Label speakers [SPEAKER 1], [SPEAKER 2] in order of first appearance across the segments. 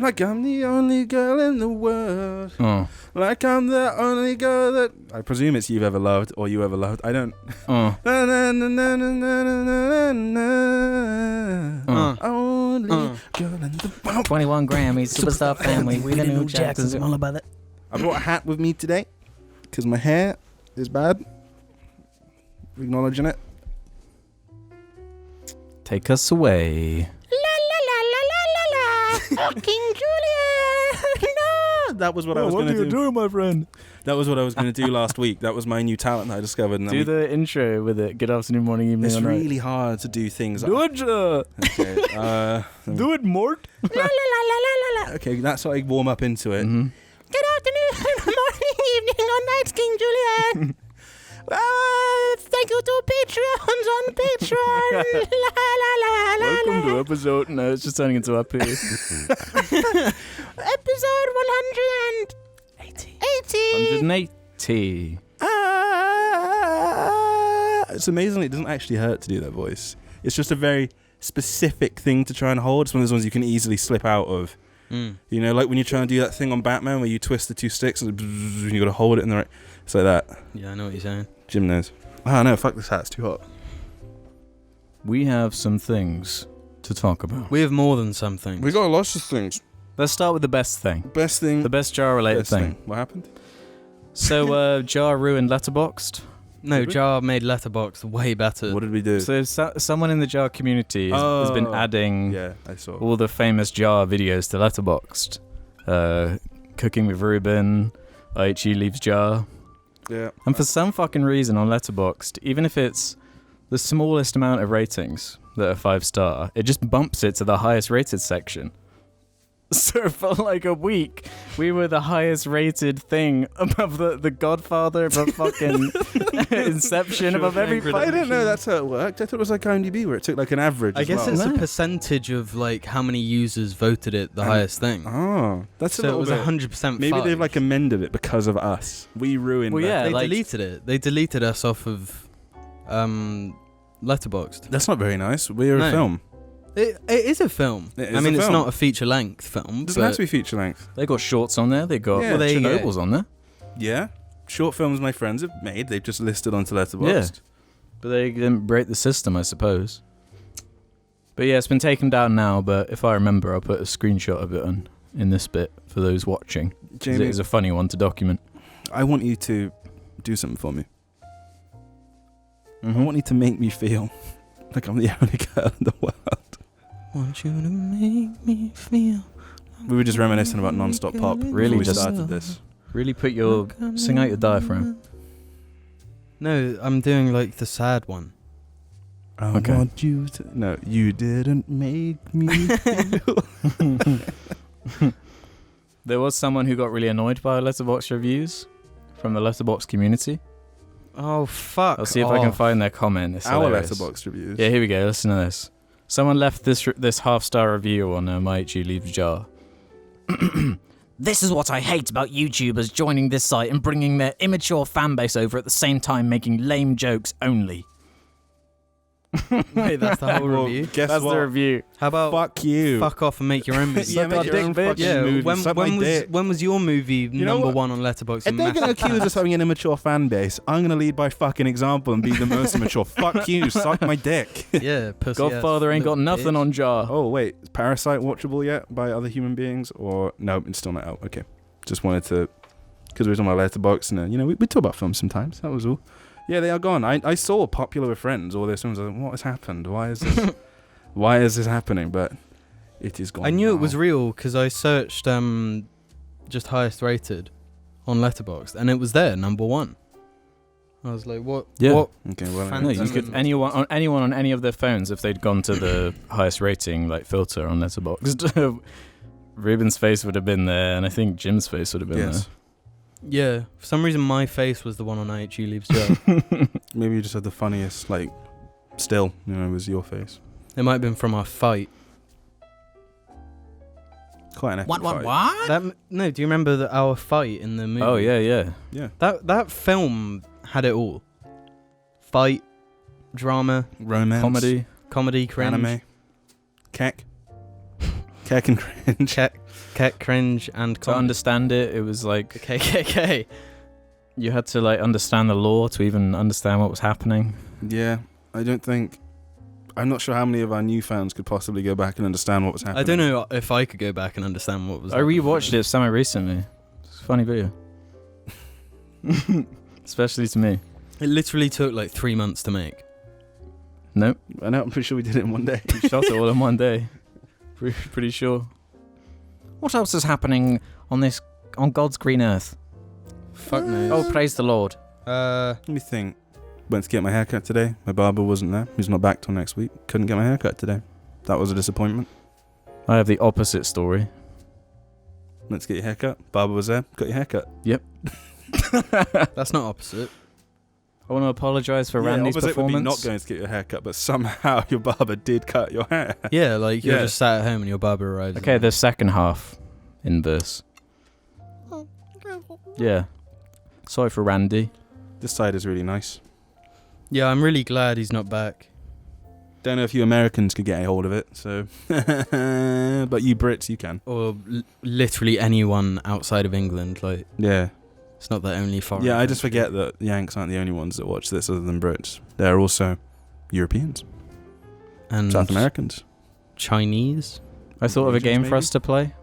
[SPEAKER 1] Like I'm the only girl in the world.
[SPEAKER 2] Oh.
[SPEAKER 1] Like I'm the only girl that... I presume it's you've ever loved or you ever loved. I don't...
[SPEAKER 2] Oh.
[SPEAKER 1] Only girl in the world.
[SPEAKER 2] 21 Grammys, superstar family, we the new Jacksons.
[SPEAKER 3] All about it.
[SPEAKER 1] I brought a hat with me today because my hair is bad. Acknowledging it.
[SPEAKER 2] Take us away.
[SPEAKER 3] King Julian! No!
[SPEAKER 1] That was what I was going to do.
[SPEAKER 2] What are you doing, my friend?
[SPEAKER 1] That was what I was going to do last week. That was my new talent that I discovered. And
[SPEAKER 2] Do the intro with it. Good afternoon, morning, evening,
[SPEAKER 1] It's
[SPEAKER 2] or night.
[SPEAKER 1] really hard to do things.
[SPEAKER 2] Do it,
[SPEAKER 1] Okay.
[SPEAKER 2] do it, Mort.
[SPEAKER 3] La la la la la la.
[SPEAKER 1] Okay, that's how I warm up into it.
[SPEAKER 2] Mm-hmm.
[SPEAKER 3] Good afternoon, morning, evening, or night, King Julian. Thank you to Patreons on Patreon. La la la la.
[SPEAKER 2] Welcome to episode... No, it's just turning into up here.
[SPEAKER 3] Episode 180.
[SPEAKER 2] 180.
[SPEAKER 1] It's amazing it doesn't actually hurt to do that voice. It's just a very specific thing to try and hold. It's one of those ones you can easily slip out of. You know, like when you're trying to do that thing on Batman where you twist the two sticks and you got to hold it in the right... It's like that.
[SPEAKER 4] Yeah, I know what you're saying.
[SPEAKER 1] Jim knows. Oh no, fuck this hat, it's too hot.
[SPEAKER 2] We have some things to talk about.
[SPEAKER 4] We have more than something.
[SPEAKER 1] We got lots of things.
[SPEAKER 2] Let's start with the best thing.
[SPEAKER 1] Best thing.
[SPEAKER 2] The best jar-related
[SPEAKER 1] best
[SPEAKER 2] thing.
[SPEAKER 1] What happened?
[SPEAKER 2] So, Jar ruined Letterboxd.
[SPEAKER 4] No,
[SPEAKER 1] Did we?
[SPEAKER 4] Jar made Letterboxd way better.
[SPEAKER 1] What did we do?
[SPEAKER 2] So, someone in the Jar community has been adding
[SPEAKER 1] Yeah, I saw.
[SPEAKER 2] all the famous Jar videos to Letterboxd. Cooking with Ruben, IHE leaves Jar.
[SPEAKER 1] Yeah.
[SPEAKER 2] And for some fucking reason on Letterboxd, even if it's the smallest amount of ratings that are 5-star, it just bumps it to the highest rated section. So for like a week, we were the highest rated thing above the Godfather, above fucking Inception, above every
[SPEAKER 1] I didn't know that's how it worked. I thought it was like IMDb where it took like an average.
[SPEAKER 4] I
[SPEAKER 1] as
[SPEAKER 4] guess
[SPEAKER 1] well.
[SPEAKER 4] it's a percentage of like how many users voted it the highest thing.
[SPEAKER 1] Oh, that's
[SPEAKER 4] So it was 100%.
[SPEAKER 1] Maybe they've like amended it because of us. We ruined.
[SPEAKER 2] Well,
[SPEAKER 1] that.
[SPEAKER 2] yeah,
[SPEAKER 4] They
[SPEAKER 2] like-
[SPEAKER 4] deleted it. They deleted us off of Letterboxd.
[SPEAKER 1] That's not very nice. We're a
[SPEAKER 4] No.
[SPEAKER 1] film.
[SPEAKER 4] It is a film.
[SPEAKER 1] It is
[SPEAKER 4] I mean,
[SPEAKER 1] a
[SPEAKER 4] it's
[SPEAKER 1] film.
[SPEAKER 4] not a feature-length film.
[SPEAKER 1] It doesn't have to be feature length.
[SPEAKER 2] They got shorts on there, they got
[SPEAKER 1] Yeah. Well,
[SPEAKER 4] there you go.
[SPEAKER 2] Chernobyls on there.
[SPEAKER 1] Yeah, short films my friends have made. They've just listed onto Letterboxd.
[SPEAKER 2] Yeah. But they didn't break the system, I suppose. But yeah, it's been taken down now, but if I remember, I'll put a screenshot of it in this bit for those watching. 'Cause
[SPEAKER 1] Jamie,
[SPEAKER 2] it is a funny one to document.
[SPEAKER 1] I want you to do something for me.
[SPEAKER 2] Mm-hmm.
[SPEAKER 1] I want you to make me feel like I'm the only girl in the world.
[SPEAKER 4] Want you to make me feel.
[SPEAKER 1] We were just reminiscing about Non-Stop Pop
[SPEAKER 2] Really
[SPEAKER 1] before we
[SPEAKER 2] just-
[SPEAKER 1] started this.
[SPEAKER 2] Really put your... Sing out your diaphragm.
[SPEAKER 4] No, I'm doing like the sad one.
[SPEAKER 1] I
[SPEAKER 2] Okay.
[SPEAKER 1] want you to... No, you didn't make me feel...
[SPEAKER 2] There was someone who got really annoyed by our Letterboxd reviews from the Letterboxd community.
[SPEAKER 4] Oh fuck!
[SPEAKER 2] I'll see if I can find their comment. It's
[SPEAKER 1] Our
[SPEAKER 2] hilarious.
[SPEAKER 1] Letterboxd reviews.
[SPEAKER 2] Yeah, here we go. Listen to this. Someone left this half-star review on IHE leaves Jar. This is what I hate about YouTubers joining this site and bringing their immature fanbase over at the same time making lame jokes only.
[SPEAKER 4] Wait, that's the whole
[SPEAKER 1] Well,
[SPEAKER 4] review.
[SPEAKER 1] guess
[SPEAKER 2] That's
[SPEAKER 1] what?
[SPEAKER 2] the review.
[SPEAKER 4] How about
[SPEAKER 1] Fuck you.
[SPEAKER 4] fuck off and make your own movie?
[SPEAKER 1] Yeah,
[SPEAKER 2] Suck
[SPEAKER 1] make
[SPEAKER 2] our
[SPEAKER 1] your
[SPEAKER 2] dick,
[SPEAKER 1] own
[SPEAKER 2] bitch.
[SPEAKER 1] fucking
[SPEAKER 4] Yeah,
[SPEAKER 1] movie.
[SPEAKER 4] when
[SPEAKER 1] Suck my dick.
[SPEAKER 4] was your movie
[SPEAKER 1] know
[SPEAKER 4] number
[SPEAKER 1] what?
[SPEAKER 4] one on Letterboxd?
[SPEAKER 1] If they're going to accuse us of having an immature fan base, I'm going to lead by fucking example and be the most immature. Fuck you. Suck my dick.
[SPEAKER 4] Yeah, pussy
[SPEAKER 2] Godfather
[SPEAKER 4] ass
[SPEAKER 2] ain't got
[SPEAKER 4] little
[SPEAKER 2] nothing
[SPEAKER 4] bitch.
[SPEAKER 2] on Jar.
[SPEAKER 1] Oh, wait. Is Parasite watchable yet by other human beings? Or no, it's still not out. Okay. Just wanted to... Because we were talking about Letterboxd and, we talk about films sometimes. That was all. Yeah, they are gone. I saw Popular with Friends, all those films. I was like, what has happened? Why is this... Why is this happening? But it is gone.
[SPEAKER 4] I knew
[SPEAKER 1] now.
[SPEAKER 4] it was real because I searched just highest rated on Letterboxd and it was there, number one. I was like, what?
[SPEAKER 2] Yeah.
[SPEAKER 4] What?
[SPEAKER 1] Okay, well,
[SPEAKER 2] No, you could anyone on any of their phones if they'd gone to the highest rating like filter on Letterboxd. Ruben's face would have been there, and I think Jim's face would have been
[SPEAKER 1] yes.
[SPEAKER 4] Yeah, for some reason my face was the one on IHE leaves Jar.
[SPEAKER 2] there.
[SPEAKER 1] Maybe you just had the funniest, still, it was your face.
[SPEAKER 4] It might have been from our fight.
[SPEAKER 1] Quite an epic fight.
[SPEAKER 2] What?
[SPEAKER 4] No, do you remember our fight in the movie?
[SPEAKER 2] Oh yeah.
[SPEAKER 1] Yeah.
[SPEAKER 4] That film had it all. Fight, drama,
[SPEAKER 1] Romance.
[SPEAKER 2] Comedy.
[SPEAKER 4] cringe.
[SPEAKER 1] Anime. Keck. Keck and cringe.
[SPEAKER 4] Keck, cringe, and
[SPEAKER 2] To
[SPEAKER 4] comedy.
[SPEAKER 2] understand it, it was like
[SPEAKER 4] KKK.
[SPEAKER 2] you had to like understand the law to even understand what was happening.
[SPEAKER 1] Yeah, I'm not sure how many of our new fans could possibly go back and understand what was happening.
[SPEAKER 4] I don't know if I could go back and understand what was
[SPEAKER 2] I
[SPEAKER 4] happening.
[SPEAKER 2] rewatched it semi recently. It's a funny video. Especially to me.
[SPEAKER 4] It literally took like 3 months to make.
[SPEAKER 2] Nope.
[SPEAKER 1] I know, I'm pretty sure we did it in one day.
[SPEAKER 2] We shot it all in one day. Pretty sure. What else is happening on God's green earth?
[SPEAKER 4] Fuck knows.
[SPEAKER 2] Oh, praise the Lord.
[SPEAKER 1] Let me think. Went to get my haircut today. My barber wasn't there. He's not back till next week. Couldn't get my haircut today. That was a disappointment.
[SPEAKER 2] I have the opposite story.
[SPEAKER 1] Went to get your haircut. Barber was there. Got your haircut.
[SPEAKER 4] That's not opposite.
[SPEAKER 2] I want to apologise for Randy's
[SPEAKER 1] opposite
[SPEAKER 2] performance.
[SPEAKER 1] would be not going to get your haircut, but somehow your barber did cut your hair.
[SPEAKER 4] Yeah, like you're
[SPEAKER 1] Yeah.
[SPEAKER 4] just sat at home and your barber arrives.
[SPEAKER 2] Okay, the second half inverse. Yeah. Sorry for Randy.
[SPEAKER 1] This side is really nice.
[SPEAKER 4] Yeah, I'm really glad he's not back.
[SPEAKER 1] Don't know if you Americans could get a hold of it, so. But you Brits, you can.
[SPEAKER 4] Or literally anyone outside of England. Like,
[SPEAKER 1] Yeah.
[SPEAKER 4] it's not the only foreign.
[SPEAKER 1] Yeah, I just forget that Yanks aren't the only ones that watch this other than Brits. They're also Europeans,
[SPEAKER 4] And
[SPEAKER 1] South Americans.
[SPEAKER 4] Chinese.
[SPEAKER 2] I thought of a
[SPEAKER 1] Asians,
[SPEAKER 2] game for
[SPEAKER 1] maybe?
[SPEAKER 2] us to play.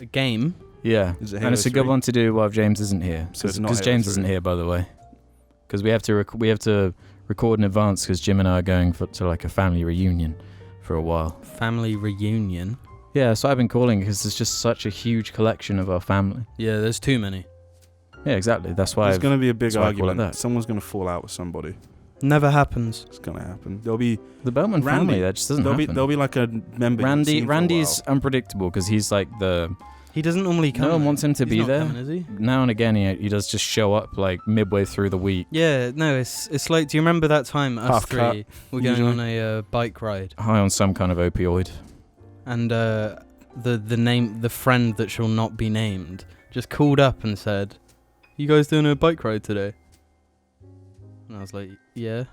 [SPEAKER 4] A game.
[SPEAKER 2] Yeah.
[SPEAKER 1] Is it
[SPEAKER 2] And
[SPEAKER 1] Halo
[SPEAKER 2] it's a good
[SPEAKER 1] 3?
[SPEAKER 2] one to do while James isn't here.
[SPEAKER 1] So it's not
[SPEAKER 2] Because
[SPEAKER 1] Halo
[SPEAKER 2] James
[SPEAKER 1] 3.
[SPEAKER 2] isn't here, by the way. Because we have to record in advance because Jim and I are going to like a family reunion for a while.
[SPEAKER 4] Family reunion.
[SPEAKER 2] Yeah, so I've been calling because there's just such a huge collection of our family.
[SPEAKER 4] Yeah, there's too many.
[SPEAKER 2] Yeah, exactly. That's why
[SPEAKER 1] There's going to be a big
[SPEAKER 2] that's why I call it
[SPEAKER 1] argument.
[SPEAKER 2] that.
[SPEAKER 1] Someone's going to fall out with somebody.
[SPEAKER 4] Never happens.
[SPEAKER 1] It's going to happen. There'll be
[SPEAKER 2] the Bowman
[SPEAKER 1] Randy.
[SPEAKER 2] family, that just doesn't happen.
[SPEAKER 1] there'll be like a member. you've seen for a
[SPEAKER 2] Randy's
[SPEAKER 1] while.
[SPEAKER 2] unpredictable because he's like
[SPEAKER 4] He doesn't normally come.
[SPEAKER 2] no one wants him to
[SPEAKER 4] He's
[SPEAKER 2] be
[SPEAKER 4] not
[SPEAKER 2] there.
[SPEAKER 4] coming, is he?
[SPEAKER 2] Now and again, he does just show up like midway through the week.
[SPEAKER 4] Yeah, no, it's like, do you remember that time us
[SPEAKER 2] Half cut,
[SPEAKER 4] three were going
[SPEAKER 1] usually.
[SPEAKER 4] on a bike ride,
[SPEAKER 2] High on some kind of opioid.
[SPEAKER 4] and the friend that shall not be named just called up and said, "You guys doing a bike ride today?" And I was like, "Yeah."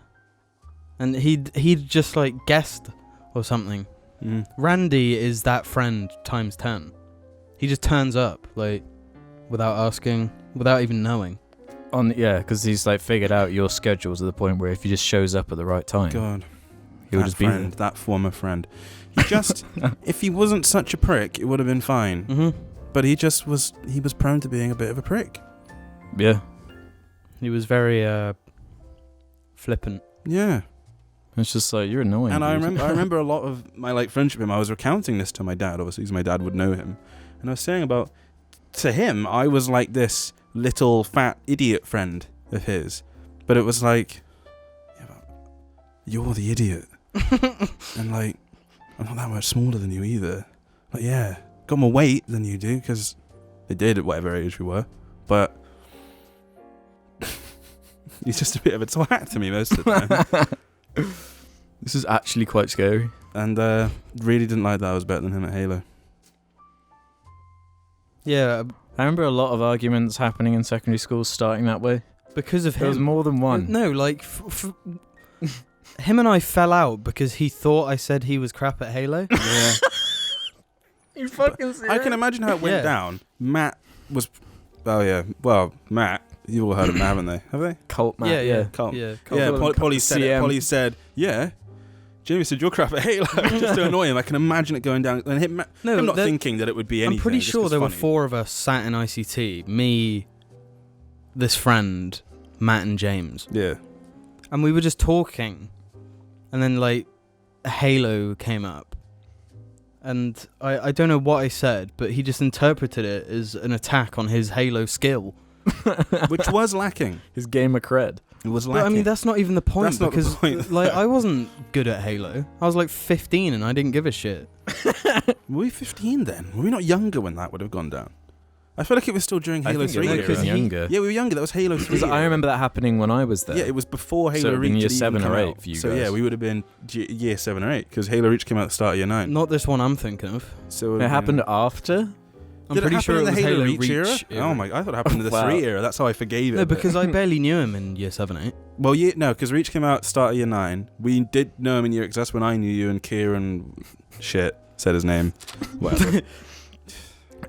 [SPEAKER 4] And he'd just like guessed or something.
[SPEAKER 1] Mm.
[SPEAKER 4] Randy is that friend times 10. He just turns up like without asking, without even knowing.
[SPEAKER 2] Because he's like figured out your schedule to the point where if he just shows up at the right time,
[SPEAKER 1] God.
[SPEAKER 2] he'll
[SPEAKER 1] that
[SPEAKER 2] just
[SPEAKER 1] friend,
[SPEAKER 2] be
[SPEAKER 1] that former friend. He just, if he wasn't such a prick, it would have been fine.
[SPEAKER 4] Mm-hmm.
[SPEAKER 1] But he was prone to being a bit of a prick.
[SPEAKER 2] there. Yeah,
[SPEAKER 4] He was very flippant.
[SPEAKER 1] Yeah.
[SPEAKER 2] it's just like you're annoying.
[SPEAKER 1] And I
[SPEAKER 2] dude.
[SPEAKER 1] remember a lot of my like friendship with him. I was recounting this to my dad, obviously, because my dad would know him. And I was saying about, to him, I was like this little fat idiot friend of his. But it was like, yeah, but you're the idiot. And like, I'm not that much smaller than you either. Like, yeah, got more weight than you do, because they did at whatever age we were. But he's just a bit of a twat to me most of the time.
[SPEAKER 2] This is actually quite scary.
[SPEAKER 1] And really didn't like that I was better than him at Halo.
[SPEAKER 4] Yeah,
[SPEAKER 2] I remember a lot of arguments happening in secondary school starting that way.
[SPEAKER 4] because of him.
[SPEAKER 2] There was more than one.
[SPEAKER 4] No, like him and I fell out because he thought I said he was crap at Halo.
[SPEAKER 1] Yeah.
[SPEAKER 2] You fucking serious?
[SPEAKER 1] I can imagine how it went
[SPEAKER 4] Yeah.
[SPEAKER 1] down. Matt was... Oh, yeah. Well, Matt. You've all heard of him, haven't they? Have they?
[SPEAKER 2] Cult Matt.
[SPEAKER 4] yeah.
[SPEAKER 1] Cult.
[SPEAKER 4] Yeah,
[SPEAKER 1] Yeah,
[SPEAKER 2] Cult.
[SPEAKER 1] Polly said it.
[SPEAKER 2] CM.
[SPEAKER 1] Polly said, yeah. Jamie said, you're crap at Halo. Just to annoy him. I can imagine it going down. And him
[SPEAKER 4] No,
[SPEAKER 1] not
[SPEAKER 4] there-
[SPEAKER 1] thinking that it would be anything.
[SPEAKER 4] I'm pretty
[SPEAKER 1] it just
[SPEAKER 4] sure
[SPEAKER 1] was
[SPEAKER 4] there were
[SPEAKER 1] funny.
[SPEAKER 4] 4 of us sat in ICT. Me, this friend, Matt and James.
[SPEAKER 1] Yeah.
[SPEAKER 4] And we were just talking. And then, like, Halo came up. And I don't know what I said, but he just interpreted it as an attack on his Halo skill.
[SPEAKER 1] Which was lacking.
[SPEAKER 2] His gamer cred.
[SPEAKER 1] It was
[SPEAKER 4] But,
[SPEAKER 1] lacking.
[SPEAKER 4] I mean, that's not even the point.
[SPEAKER 1] That's not the
[SPEAKER 4] because,
[SPEAKER 1] point.
[SPEAKER 4] like, I wasn't good at Halo. I was, like, 15 and I didn't give a shit.
[SPEAKER 1] Were we 15 then? Were we not younger when that would have gone down? I feel like it was still during
[SPEAKER 2] I
[SPEAKER 1] Halo
[SPEAKER 2] think
[SPEAKER 1] 3
[SPEAKER 2] it
[SPEAKER 4] no,
[SPEAKER 2] was
[SPEAKER 1] era.
[SPEAKER 4] 'cause he-
[SPEAKER 2] younger.
[SPEAKER 1] Yeah, we were younger. That was Halo 3
[SPEAKER 2] Because I
[SPEAKER 1] era.
[SPEAKER 2] remember that happening when I was there.
[SPEAKER 1] Yeah, it was before
[SPEAKER 2] So
[SPEAKER 1] Halo
[SPEAKER 2] it'd been
[SPEAKER 1] Reach
[SPEAKER 2] year
[SPEAKER 1] had
[SPEAKER 2] 7
[SPEAKER 1] even
[SPEAKER 2] or
[SPEAKER 1] come
[SPEAKER 2] 8
[SPEAKER 1] out.
[SPEAKER 2] for you
[SPEAKER 1] So
[SPEAKER 2] guys.
[SPEAKER 1] yeah, we would have been year 7 or 8 because Halo Reach came out at the start of year 9.
[SPEAKER 4] Not this one I'm thinking of.
[SPEAKER 1] So
[SPEAKER 2] It happened after?
[SPEAKER 4] I'm
[SPEAKER 1] Did
[SPEAKER 4] pretty
[SPEAKER 1] it happen
[SPEAKER 4] sure
[SPEAKER 1] in
[SPEAKER 4] it
[SPEAKER 1] the
[SPEAKER 4] was
[SPEAKER 1] Halo
[SPEAKER 4] Reach
[SPEAKER 1] era? Oh my! I thought it happened in the
[SPEAKER 2] Wow.
[SPEAKER 1] 3 era. That's how I forgave it.
[SPEAKER 4] No,
[SPEAKER 1] but-
[SPEAKER 4] because I barely knew him in year 7, 8.
[SPEAKER 1] well, no, because Reach came out at the start of year 9. We did know him in year 'cause that's when I knew you and Kieran shit. said his name. Whatever.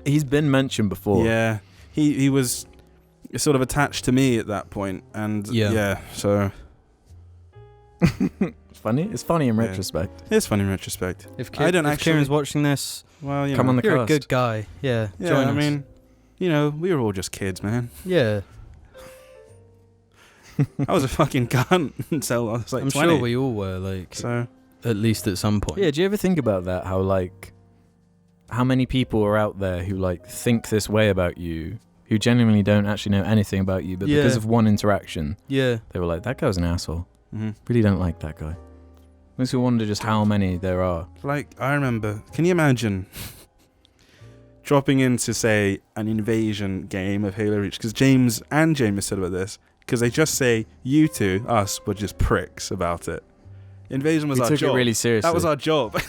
[SPEAKER 2] He's been mentioned before.
[SPEAKER 1] Yeah, he was sort of attached to me at that point, and so
[SPEAKER 2] It's funny in
[SPEAKER 1] Yeah.
[SPEAKER 2] retrospect.
[SPEAKER 1] it's funny in retrospect.
[SPEAKER 4] If
[SPEAKER 1] I don't
[SPEAKER 4] if
[SPEAKER 1] actually-
[SPEAKER 4] Kieran's watching this,
[SPEAKER 1] Well,
[SPEAKER 2] Come on the
[SPEAKER 4] you're a
[SPEAKER 2] cast.
[SPEAKER 4] good guy. Yeah,
[SPEAKER 1] yeah.
[SPEAKER 4] join
[SPEAKER 1] I
[SPEAKER 4] us.
[SPEAKER 1] mean, we were all just kids, man.
[SPEAKER 4] Yeah,
[SPEAKER 1] I was a fucking cunt until I was like
[SPEAKER 4] I'm
[SPEAKER 1] 20.
[SPEAKER 4] sure we all were, like,
[SPEAKER 1] So
[SPEAKER 4] at least at some point.
[SPEAKER 2] Yeah, do you ever think about that? How many people are out there who like think this way about you, who genuinely don't actually know anything about you, but because
[SPEAKER 4] Yeah.
[SPEAKER 2] of one interaction,
[SPEAKER 4] Yeah.
[SPEAKER 2] they were like, that guy's an asshole.
[SPEAKER 1] mhm.
[SPEAKER 2] Really don't like that guy. Makes me wonder just how many there are.
[SPEAKER 1] Like, I remember, can you imagine dropping into, say, an invasion game of Halo Reach? Because James said about this, because they just say, you two, us, were just pricks about it. Invasion was
[SPEAKER 2] We
[SPEAKER 1] our
[SPEAKER 2] took
[SPEAKER 1] job.
[SPEAKER 2] it really seriously.
[SPEAKER 1] That was our job.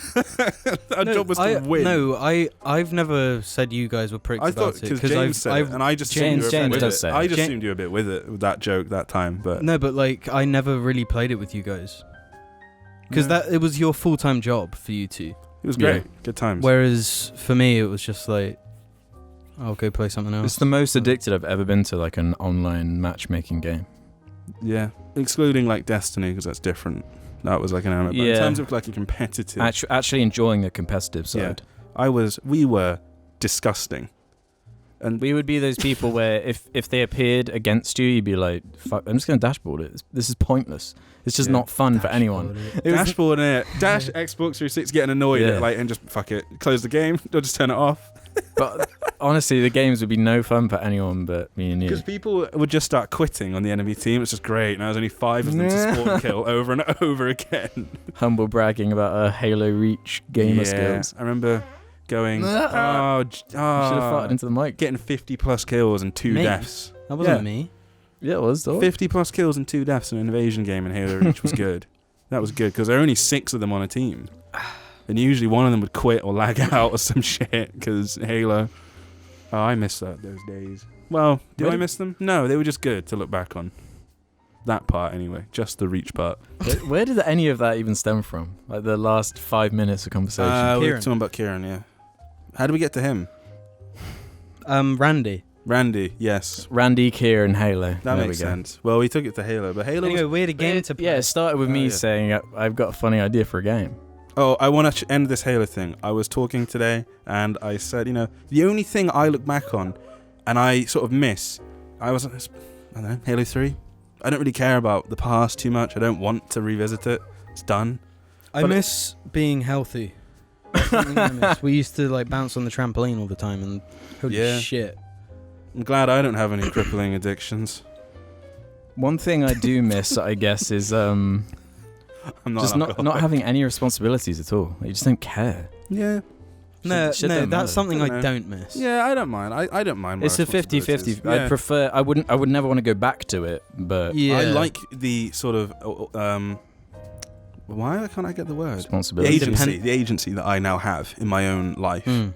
[SPEAKER 1] Our job was to win.
[SPEAKER 4] No, I've never said you guys were pricks
[SPEAKER 1] I
[SPEAKER 4] about
[SPEAKER 1] thought
[SPEAKER 4] it
[SPEAKER 1] because James said it, and I just assumed you were a bit
[SPEAKER 2] James
[SPEAKER 1] with
[SPEAKER 2] does
[SPEAKER 1] it.
[SPEAKER 2] say
[SPEAKER 1] I
[SPEAKER 2] it.
[SPEAKER 1] just
[SPEAKER 4] Ja-
[SPEAKER 1] assumed you were a bit with it with that joke that time, but
[SPEAKER 4] No, but like I never really played it with you guys because
[SPEAKER 1] No.
[SPEAKER 4] it was your full-time job for you two.
[SPEAKER 1] it was
[SPEAKER 2] Yeah.
[SPEAKER 1] great. Good times.
[SPEAKER 4] Whereas for me, it was just like, I'll go play something else.
[SPEAKER 2] It's the most addicted I've ever been to like an online matchmaking game.
[SPEAKER 1] Yeah, excluding like Destiny because that's different. That was like an element. But in
[SPEAKER 2] Yeah.
[SPEAKER 1] terms of like a competitive,
[SPEAKER 2] Actually enjoying the competitive
[SPEAKER 1] Yeah.
[SPEAKER 2] side.
[SPEAKER 1] we were disgusting. And
[SPEAKER 2] We would be those people where if they appeared against you, you'd be like, fuck, I'm just going to dashboard it. This is pointless. It's just
[SPEAKER 1] Yeah.
[SPEAKER 2] not fun for anyone. It was
[SPEAKER 1] dashboard it, dash Xbox 360 getting annoyed
[SPEAKER 2] Yeah.
[SPEAKER 1] at like and just fuck it, close the game or just turn it off.
[SPEAKER 2] but honestly, the games would be no fun for anyone but me and you.
[SPEAKER 1] Because people would just start quitting on the enemy team. It's just great. Now there's only 5 of them to spawn kill over and over again.
[SPEAKER 2] Humble bragging about our Halo Reach gamer skills.
[SPEAKER 1] I remember going,
[SPEAKER 2] You should have farted into the mic.
[SPEAKER 1] getting 50 plus kills and 2
[SPEAKER 4] Me?
[SPEAKER 1] deaths.
[SPEAKER 4] That wasn't
[SPEAKER 1] Yeah.
[SPEAKER 4] me.
[SPEAKER 2] Yeah, it was though.
[SPEAKER 1] 50 plus kills and 2 deaths in an invasion game in Halo Reach was good. That was good because there are only 6 of them on a team. And usually one of them would quit or lag out or some shit because Halo. Oh, I miss those days. Well, did
[SPEAKER 2] Where
[SPEAKER 1] I
[SPEAKER 2] did-
[SPEAKER 1] miss them? No, they were just good to look back on. That part anyway, just the Reach part.
[SPEAKER 2] Where did any of that even stem from? Like the last 5 minutes of conversation.
[SPEAKER 1] We were
[SPEAKER 4] Kieran.
[SPEAKER 1] talking about Kieran, yeah. How did we get to him?
[SPEAKER 4] Randy.
[SPEAKER 1] Randy, yes.
[SPEAKER 2] Randy, Kieran, Halo.
[SPEAKER 1] That
[SPEAKER 2] There
[SPEAKER 1] makes
[SPEAKER 2] we go.
[SPEAKER 1] sense. Well, we took it to Halo, but Halo
[SPEAKER 4] Anyway,
[SPEAKER 1] was...
[SPEAKER 4] we had a game to play.
[SPEAKER 2] Yeah, it started with me
[SPEAKER 1] yeah.
[SPEAKER 2] saying I've got a funny idea for a game.
[SPEAKER 1] Oh, I want to end this Halo thing. I was talking today, and I said, the only thing I look back on, and I sort of miss, I don't know, Halo 3. I don't really care about the past too much. I don't want to revisit it. It's done.
[SPEAKER 4] I
[SPEAKER 1] But
[SPEAKER 4] miss being healthy. That's something I miss. We used to like bounce on the trampoline all the time, and holy
[SPEAKER 1] Yeah.
[SPEAKER 4] shit.
[SPEAKER 1] I'm glad I don't have any crippling addictions.
[SPEAKER 2] One thing I do miss, I guess, is
[SPEAKER 1] I'm not
[SPEAKER 2] just
[SPEAKER 1] an
[SPEAKER 2] not
[SPEAKER 1] alcoholic.
[SPEAKER 2] having any responsibilities at all. You just don't care.
[SPEAKER 1] Yeah.
[SPEAKER 4] No,
[SPEAKER 2] Shit don't matter.
[SPEAKER 4] that's something
[SPEAKER 1] I
[SPEAKER 4] I
[SPEAKER 1] don't know.
[SPEAKER 4] don't miss.
[SPEAKER 1] Yeah, I don't mind. I don't mind my
[SPEAKER 2] It's a 50-50.
[SPEAKER 1] responsibilities.
[SPEAKER 2] I'd
[SPEAKER 1] Yeah.
[SPEAKER 2] prefer. I would never want to go back to it. But
[SPEAKER 4] Yeah.
[SPEAKER 1] I like the sort of why can't I get the word? The
[SPEAKER 2] responsibility.
[SPEAKER 1] agency that I now have in my own life.
[SPEAKER 4] Mm.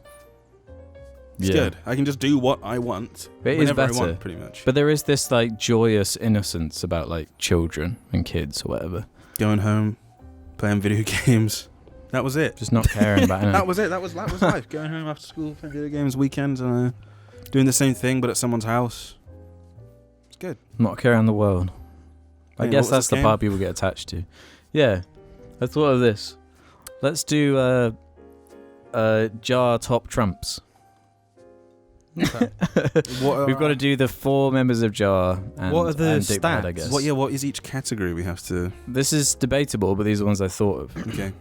[SPEAKER 1] It's
[SPEAKER 2] Yeah.
[SPEAKER 1] good. I can just do what I want
[SPEAKER 2] It is
[SPEAKER 1] whenever I
[SPEAKER 2] better.
[SPEAKER 1] want, pretty much.
[SPEAKER 2] But there is this like joyous innocence about like children and kids or whatever.
[SPEAKER 1] Going home, playing video games. That was it.
[SPEAKER 2] Just not caring about anything.
[SPEAKER 1] That was it. That was life. Going home after school, playing video games, weekends, and doing the same thing but at someone's house. It's good.
[SPEAKER 2] Not caring the world. I
[SPEAKER 1] Hey,
[SPEAKER 2] guess
[SPEAKER 1] what was
[SPEAKER 2] that's
[SPEAKER 1] this
[SPEAKER 2] the
[SPEAKER 1] game?
[SPEAKER 2] part people get attached to. Yeah. I thought of this. Let's do jar top trumps.
[SPEAKER 4] Okay.
[SPEAKER 1] What,
[SPEAKER 2] We've got to do the 4 members of jar and,
[SPEAKER 4] What are the
[SPEAKER 2] and Dick Pad, I
[SPEAKER 4] stats?
[SPEAKER 2] guess.
[SPEAKER 1] What is each category we have to?
[SPEAKER 2] This is debatable, but these are ones I thought of.
[SPEAKER 1] Okay.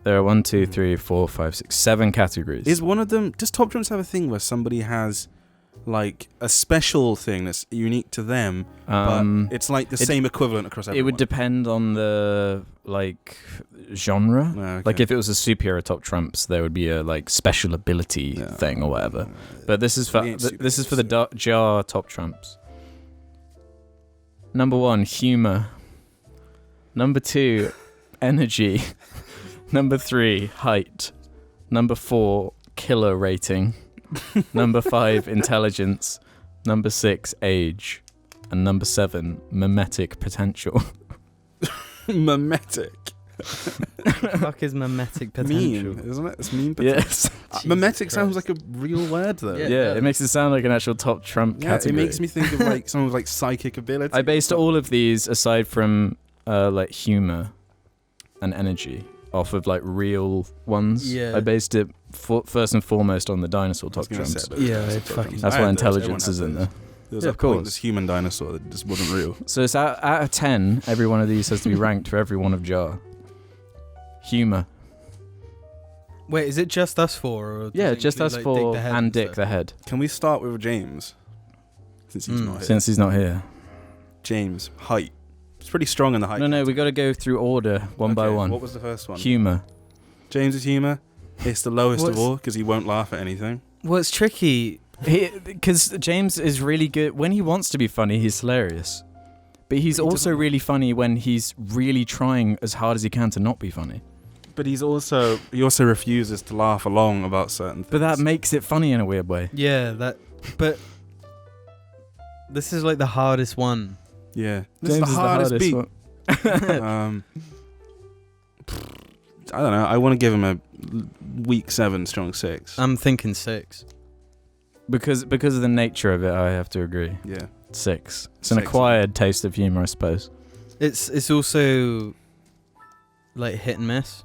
[SPEAKER 2] There are 1, 2, 3, 4, 5, 6, 7 categories.
[SPEAKER 1] Is one of them? Does Top Trumps have a thing where somebody has like a special thing that's unique to them, but it's like the same equivalent across everyone?
[SPEAKER 2] It would depend on the like genre.
[SPEAKER 1] Oh, okay.
[SPEAKER 2] Like if it was a superhero top trumps, there would be a like special ability
[SPEAKER 1] Yeah.
[SPEAKER 2] thing or whatever. But this is for
[SPEAKER 1] We ain't
[SPEAKER 2] this is for the
[SPEAKER 1] superheroes,
[SPEAKER 2] jar top trumps. Number 1, humor. Number 2, energy. Number 3, height. Number 4, killer rating. Number 5, intelligence. Number 6, age. And number 7, mimetic potential.
[SPEAKER 1] Mimetic.
[SPEAKER 4] fuck is mimetic potential?
[SPEAKER 1] Mean, isn't it? It's mean potential.
[SPEAKER 2] Yes.
[SPEAKER 1] Mimetic sounds like a real word, though.
[SPEAKER 2] Yeah, it makes it sound like an actual top Trump category.
[SPEAKER 1] It makes me think of like someone with like psychic ability.
[SPEAKER 2] I based all of these, aside from like humor and energy, off of like real ones.
[SPEAKER 4] Yeah.
[SPEAKER 2] I based it first and foremost on the dinosaur top trumps.
[SPEAKER 4] It's fucking.
[SPEAKER 2] That's why intelligence is in there.
[SPEAKER 1] There was
[SPEAKER 2] Yeah,
[SPEAKER 1] a
[SPEAKER 2] of course.
[SPEAKER 1] pointless human dinosaur that just wasn't real.
[SPEAKER 2] So it's out of 10. Every one of these has to be ranked for every one of Jar. Humor.
[SPEAKER 4] Wait, is it just us four? Or does
[SPEAKER 2] Yeah,
[SPEAKER 4] it
[SPEAKER 2] just
[SPEAKER 4] include,
[SPEAKER 2] us
[SPEAKER 4] like,
[SPEAKER 2] four
[SPEAKER 4] Dick the Head
[SPEAKER 2] and Dick
[SPEAKER 4] stuff?
[SPEAKER 2] the Head.
[SPEAKER 1] Can we start with James? Since he's not here.
[SPEAKER 2] Since he's not here.
[SPEAKER 1] James, height. It's pretty strong in the height.
[SPEAKER 2] No, we got to go through order one by one.
[SPEAKER 1] What was the first one?
[SPEAKER 2] Humor.
[SPEAKER 1] James's humor. It's the lowest of
[SPEAKER 4] What's-
[SPEAKER 1] all because he won't laugh at anything.
[SPEAKER 4] Well, it's tricky.
[SPEAKER 2] Because James is really good. When he wants to be funny, he's hilarious. But he's
[SPEAKER 1] He
[SPEAKER 2] also
[SPEAKER 1] doesn't-
[SPEAKER 2] really funny when he's really trying as hard as he can to not be funny.
[SPEAKER 1] But he also refuses to laugh along about certain things.
[SPEAKER 2] But that makes it funny in a weird way.
[SPEAKER 4] Yeah, that. But this is like the hardest one.
[SPEAKER 1] Yeah. This is
[SPEAKER 2] James
[SPEAKER 1] the hardest beat.
[SPEAKER 2] one.
[SPEAKER 1] I don't know. I want to give him a weak 7, strong 6.
[SPEAKER 4] I'm thinking 6.
[SPEAKER 2] Because of the nature of it, I have to agree.
[SPEAKER 1] Yeah.
[SPEAKER 2] 6. It's an
[SPEAKER 1] 6.
[SPEAKER 2] acquired taste of humor, I suppose.
[SPEAKER 4] It's also like hit and miss.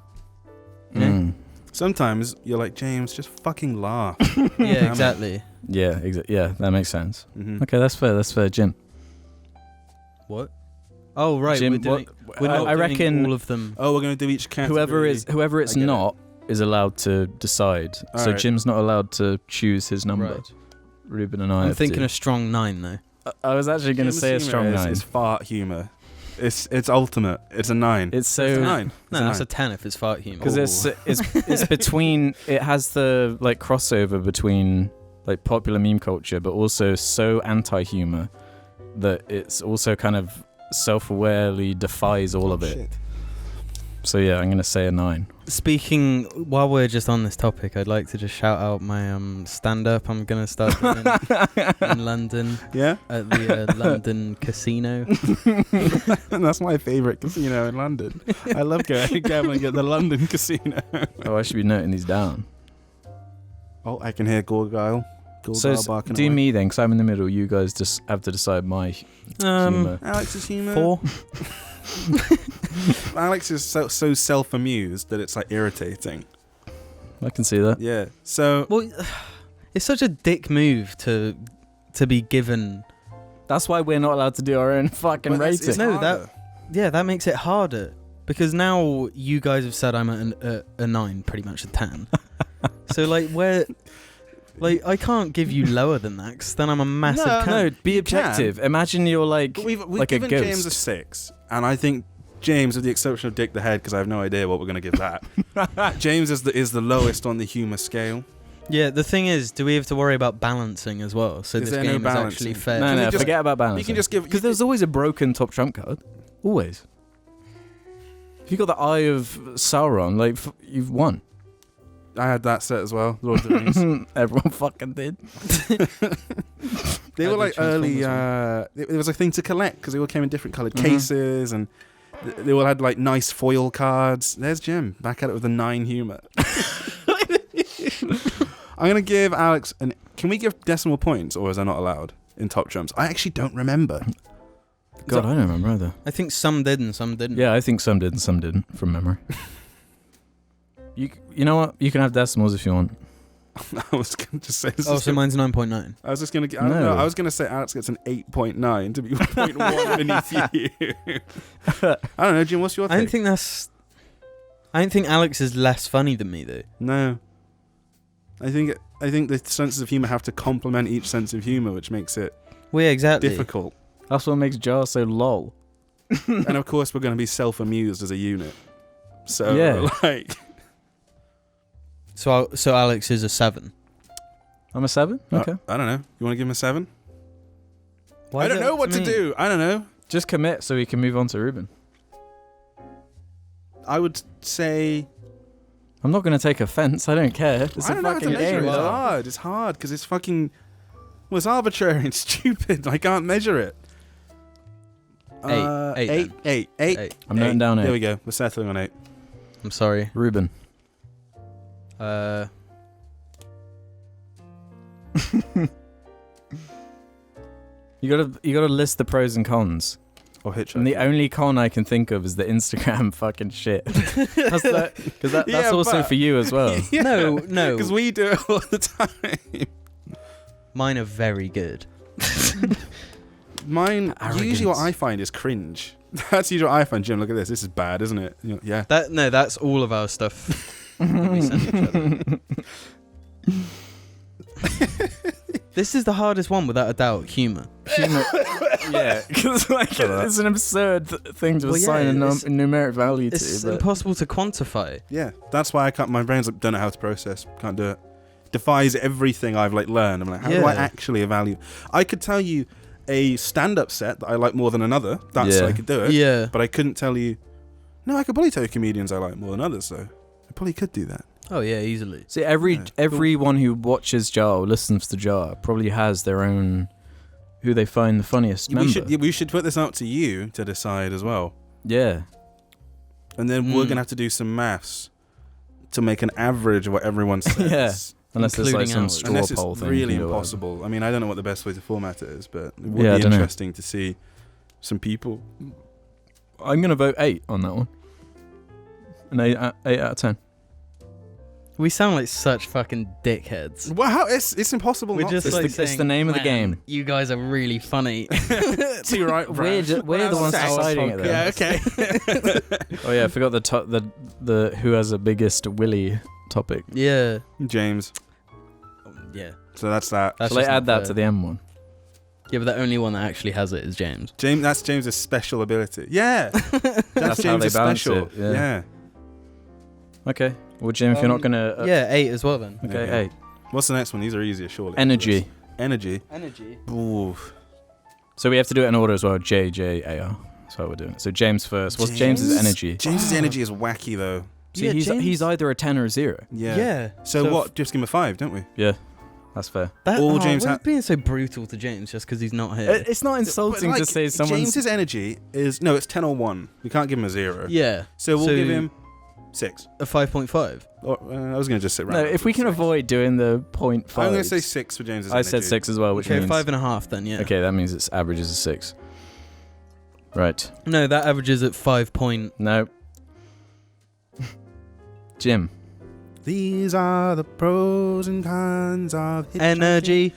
[SPEAKER 4] Yeah.
[SPEAKER 2] Mm.
[SPEAKER 1] Sometimes you're like, James, just fucking laugh.
[SPEAKER 4] Yeah, exactly.
[SPEAKER 2] Yeah, yeah, that makes sense.
[SPEAKER 1] Mm-hmm.
[SPEAKER 2] Okay, that's fair, Jim.
[SPEAKER 4] What? Oh right,
[SPEAKER 2] Jim,
[SPEAKER 4] we're doing.
[SPEAKER 2] what-
[SPEAKER 4] We're not
[SPEAKER 2] I
[SPEAKER 4] doing
[SPEAKER 2] reckon
[SPEAKER 4] all of them.
[SPEAKER 1] Oh, we're going to do each category.
[SPEAKER 2] whoever it's
[SPEAKER 1] I get it.
[SPEAKER 2] not is allowed to decide. So
[SPEAKER 1] Alright.
[SPEAKER 2] Jim's not allowed to choose his number.
[SPEAKER 4] Right.
[SPEAKER 2] Ruben and I
[SPEAKER 4] I'm
[SPEAKER 2] have
[SPEAKER 4] thinking
[SPEAKER 2] to.
[SPEAKER 4] a strong 9 though.
[SPEAKER 2] I was actually going to
[SPEAKER 1] Jim's
[SPEAKER 2] say a
[SPEAKER 1] humour
[SPEAKER 2] strong 9.
[SPEAKER 1] It's fart humor. It's ultimate. It's a 9.
[SPEAKER 2] It's so
[SPEAKER 1] It's a 9.
[SPEAKER 4] No,
[SPEAKER 1] It's a
[SPEAKER 4] that's
[SPEAKER 1] 9.
[SPEAKER 4] a 10 if it's fart humor.
[SPEAKER 2] because it's between. It has the like crossover between like popular meme culture, but also so anti-humor that it's also kind of self-awarely defies all of it.
[SPEAKER 1] Shit.
[SPEAKER 2] So yeah, I'm gonna say a 9.
[SPEAKER 4] Speaking, while we're just on this topic, I'd like to just shout out my stand-up. I'm gonna start doing in London
[SPEAKER 1] Yeah?
[SPEAKER 4] at the London Casino.
[SPEAKER 1] That's my favourite casino in London. I love gambling at the London Casino.
[SPEAKER 2] Oh, I should be noting these down.
[SPEAKER 1] Oh, I can hear Gorgile.
[SPEAKER 2] So
[SPEAKER 1] Barking
[SPEAKER 2] do
[SPEAKER 1] away.
[SPEAKER 2] me then, because I'm in the middle. You guys just have to decide my humor.
[SPEAKER 1] Alex's humour.
[SPEAKER 4] 4.
[SPEAKER 1] Alex is so self-amused that it's like irritating.
[SPEAKER 2] I can see that.
[SPEAKER 1] Yeah. So
[SPEAKER 4] Well, it's such a dick move to be given.
[SPEAKER 2] That's why we're not allowed to do our own fucking
[SPEAKER 1] but it's
[SPEAKER 2] rating.
[SPEAKER 4] No,
[SPEAKER 1] harder.
[SPEAKER 4] Yeah, that makes it harder because now you guys have said I'm at a 9, pretty much a 10. So like where. Like, I can't give you lower than that, because then I'm a massive
[SPEAKER 1] No,
[SPEAKER 4] cunt.
[SPEAKER 2] No, be
[SPEAKER 1] You
[SPEAKER 2] objective. Imagine you're like
[SPEAKER 1] But we've
[SPEAKER 2] like a
[SPEAKER 1] given
[SPEAKER 2] ghost.
[SPEAKER 1] James a 6, and I think James, with the exception of Dick the Head, because I have no idea what we're going to give that. James is the lowest on the humour scale.
[SPEAKER 4] Yeah, the thing is, do we have to worry about balancing as well? So
[SPEAKER 1] Is
[SPEAKER 4] this
[SPEAKER 1] there no
[SPEAKER 4] game is
[SPEAKER 1] balancing?
[SPEAKER 4] actually fair.
[SPEAKER 2] No,
[SPEAKER 1] Can we
[SPEAKER 2] no,
[SPEAKER 1] just-
[SPEAKER 2] forget about balance.
[SPEAKER 1] You can just give
[SPEAKER 2] because there's always a broken top trump card. Always. If you got the Eye of Sauron, like you've won.
[SPEAKER 1] I had that set as well. Lord of the Rings.
[SPEAKER 2] Everyone fucking did.
[SPEAKER 1] They
[SPEAKER 4] I
[SPEAKER 1] were
[SPEAKER 4] did
[SPEAKER 1] like early.
[SPEAKER 4] Transformers
[SPEAKER 1] It was a thing to collect because they all came in different coloured
[SPEAKER 2] Mhm.
[SPEAKER 1] cases, and they all had like nice foil cards. There's Jim back at it with the 9 humour. I'm gonna give Alex an. Can we give decimal points, or is that not allowed in top trumps? I actually don't remember.
[SPEAKER 2] God, I don't remember either.
[SPEAKER 4] I think some did and some didn't.
[SPEAKER 2] Yeah, I think some did and some didn't from memory. You know what? You can have decimals if you want.
[SPEAKER 1] I was gonna just say.
[SPEAKER 4] Oh, so mine's 9.9.
[SPEAKER 1] I was just gonna. I don't
[SPEAKER 2] No.
[SPEAKER 1] know. I was gonna say Alex gets an 8.9 to be 1.1 beneath you. I don't know, Jim. What's your
[SPEAKER 4] I
[SPEAKER 1] take?
[SPEAKER 4] don't think Alex is less funny than me though.
[SPEAKER 1] No. I think the senses of humour have to complement each sense of humour, which makes it
[SPEAKER 4] Well, yeah, exactly.
[SPEAKER 1] difficult.
[SPEAKER 2] That's what makes Jar so lol.
[SPEAKER 1] And of course, we're going to be self-amused as a unit. So,
[SPEAKER 2] Yeah.
[SPEAKER 1] like,
[SPEAKER 4] So Alex is a 7.
[SPEAKER 2] I'm a 7? Okay.
[SPEAKER 1] I don't know. You want to give him a 7?
[SPEAKER 4] Why
[SPEAKER 1] I
[SPEAKER 4] is
[SPEAKER 1] don't
[SPEAKER 4] it
[SPEAKER 1] know
[SPEAKER 4] up
[SPEAKER 1] what to
[SPEAKER 4] me?
[SPEAKER 1] do. I don't know.
[SPEAKER 2] Just commit so we can move on to Ruben.
[SPEAKER 1] I would say.
[SPEAKER 2] I'm not going to take offense. I don't care. It's
[SPEAKER 1] I
[SPEAKER 2] a
[SPEAKER 1] don't know how to
[SPEAKER 2] fucking
[SPEAKER 1] measure
[SPEAKER 2] game.
[SPEAKER 1] it. It's
[SPEAKER 4] Wow.
[SPEAKER 1] hard. It's hard because it's fucking. Well, it's arbitrary and stupid. I can't measure it.
[SPEAKER 4] Eight. Eight, then.
[SPEAKER 1] Eight.
[SPEAKER 2] I'm noting down 8.
[SPEAKER 1] There we go. We're settling on 8.
[SPEAKER 4] I'm sorry.
[SPEAKER 2] Ruben. You gotta list the pros and cons.
[SPEAKER 1] Or hitchhiking.
[SPEAKER 2] And the only con I can think of is the Instagram fucking shit. Because that's
[SPEAKER 1] Yeah,
[SPEAKER 2] also
[SPEAKER 1] but-
[SPEAKER 2] for you as well.
[SPEAKER 1] Yeah,
[SPEAKER 4] No.
[SPEAKER 1] because we do it all the time.
[SPEAKER 4] Mine are very good.
[SPEAKER 1] Mine,
[SPEAKER 2] Arrogance.
[SPEAKER 1] usually what I find is cringe. That's usually what I find. Jim, look at this. This is bad, isn't it? You know, yeah.
[SPEAKER 4] That's all of our stuff that we send each other. This is the hardest one, without a doubt. Humor.
[SPEAKER 2] Yeah, because like it's an absurd thing to
[SPEAKER 4] Well, yeah,
[SPEAKER 2] assign a
[SPEAKER 4] it's-
[SPEAKER 2] numeric value to.
[SPEAKER 4] It's
[SPEAKER 2] but
[SPEAKER 4] impossible to quantify.
[SPEAKER 1] Yeah, that's why I can't. My brain's like, don't know how to process. Can't do it. Defies everything I've like learned. I'm like, how do I
[SPEAKER 4] Yeah.
[SPEAKER 1] actually evaluate? I could tell you a stand-up set that I like more than another. That's
[SPEAKER 2] Yeah.
[SPEAKER 1] I could do it.
[SPEAKER 4] Yeah.
[SPEAKER 1] But I couldn't tell you. No, I could probably tell you comedians I like more than others. Though I probably could do that.
[SPEAKER 4] Oh yeah, easily.
[SPEAKER 2] see,
[SPEAKER 1] Yeah.
[SPEAKER 2] everyone who watches Jar or listens to Jar probably has their own who they find the funniest member.
[SPEAKER 1] We should put this out to you to decide as well,
[SPEAKER 2] Yeah.
[SPEAKER 1] and then we're
[SPEAKER 4] Mm.
[SPEAKER 1] gonna have to do some maths to make an average of what everyone says.
[SPEAKER 2] Yeah. Unless there's like
[SPEAKER 4] Including
[SPEAKER 2] some
[SPEAKER 4] ours.
[SPEAKER 2] straw
[SPEAKER 1] Unless
[SPEAKER 2] poll
[SPEAKER 1] it's
[SPEAKER 2] thing.
[SPEAKER 1] really
[SPEAKER 2] you know,
[SPEAKER 1] impossible. I mean, I don't know what the best way to format it is, but it would
[SPEAKER 2] Yeah, I
[SPEAKER 1] be
[SPEAKER 2] dunno.
[SPEAKER 1] interesting to see some people.
[SPEAKER 2] I'm gonna vote 8 on that one. An 8 out of 10.
[SPEAKER 4] We sound like such fucking dickheads.
[SPEAKER 1] Well, how it's impossible.
[SPEAKER 4] We're
[SPEAKER 1] not
[SPEAKER 4] just
[SPEAKER 1] to.
[SPEAKER 4] like
[SPEAKER 2] it's the
[SPEAKER 4] saying,
[SPEAKER 2] name of the
[SPEAKER 4] "Man,
[SPEAKER 2] game."
[SPEAKER 4] You guys are really funny.
[SPEAKER 1] Too right.
[SPEAKER 2] We're the ones deciding it. Then.
[SPEAKER 1] Yeah. Okay.
[SPEAKER 2] Oh yeah, I forgot the who has the biggest willy topic.
[SPEAKER 4] Yeah.
[SPEAKER 1] James.
[SPEAKER 4] Yeah.
[SPEAKER 1] So that's that.
[SPEAKER 4] That's
[SPEAKER 2] Shall I
[SPEAKER 4] just
[SPEAKER 2] add
[SPEAKER 4] not
[SPEAKER 2] that
[SPEAKER 4] fair.
[SPEAKER 2] to the M one?
[SPEAKER 4] Yeah, but the only one that actually has it is James.
[SPEAKER 1] James. That's James's special ability. Yeah. That's
[SPEAKER 2] how they
[SPEAKER 1] James's
[SPEAKER 2] balance
[SPEAKER 1] special.
[SPEAKER 2] it, yeah.
[SPEAKER 1] Yeah.
[SPEAKER 2] Okay. Well, Jim, if you're not gonna.
[SPEAKER 4] Yeah, 8 as well then.
[SPEAKER 2] Okay,
[SPEAKER 1] Okay.
[SPEAKER 2] 8.
[SPEAKER 1] What's the next one? These are easier, surely.
[SPEAKER 2] Energy.
[SPEAKER 1] Energy.
[SPEAKER 4] Energy.
[SPEAKER 1] Ooh.
[SPEAKER 2] So we have to do it in order as well. JJAR. That's how we're doing it. So James first. What's James's
[SPEAKER 1] James?
[SPEAKER 2] energy?
[SPEAKER 1] James's energy is wacky though.
[SPEAKER 2] See,
[SPEAKER 4] Yeah,
[SPEAKER 2] he's
[SPEAKER 4] James-
[SPEAKER 2] either a 10 or a 0.
[SPEAKER 1] Yeah.
[SPEAKER 4] Yeah.
[SPEAKER 1] So what? Just give him a 5, don't we?
[SPEAKER 2] Yeah, that's fair.
[SPEAKER 1] All James
[SPEAKER 4] we're
[SPEAKER 1] ha-
[SPEAKER 4] being so brutal to James just because he's not here.
[SPEAKER 2] It's not insulting
[SPEAKER 1] But,
[SPEAKER 2] to
[SPEAKER 1] like,
[SPEAKER 2] say someone's.
[SPEAKER 1] James's energy is it's 10 or 1. We can't give him a 0.
[SPEAKER 4] Yeah.
[SPEAKER 1] So we'll give him 6.
[SPEAKER 4] a 5.5.
[SPEAKER 1] Or, I was going to just sit right.
[SPEAKER 2] No, if we can avoid doing the 0.5.
[SPEAKER 1] I'm going to say 6 for James's
[SPEAKER 2] I
[SPEAKER 1] energy.
[SPEAKER 2] said 6 as well, which
[SPEAKER 4] Okay,
[SPEAKER 2] means
[SPEAKER 4] 5.5 then, yeah.
[SPEAKER 2] Okay, that means its average is a 6. Right.
[SPEAKER 4] No, that averages at 5 point.
[SPEAKER 2] No. Jim.
[SPEAKER 1] These are the pros and cons of hitchhiking.
[SPEAKER 4] Energy.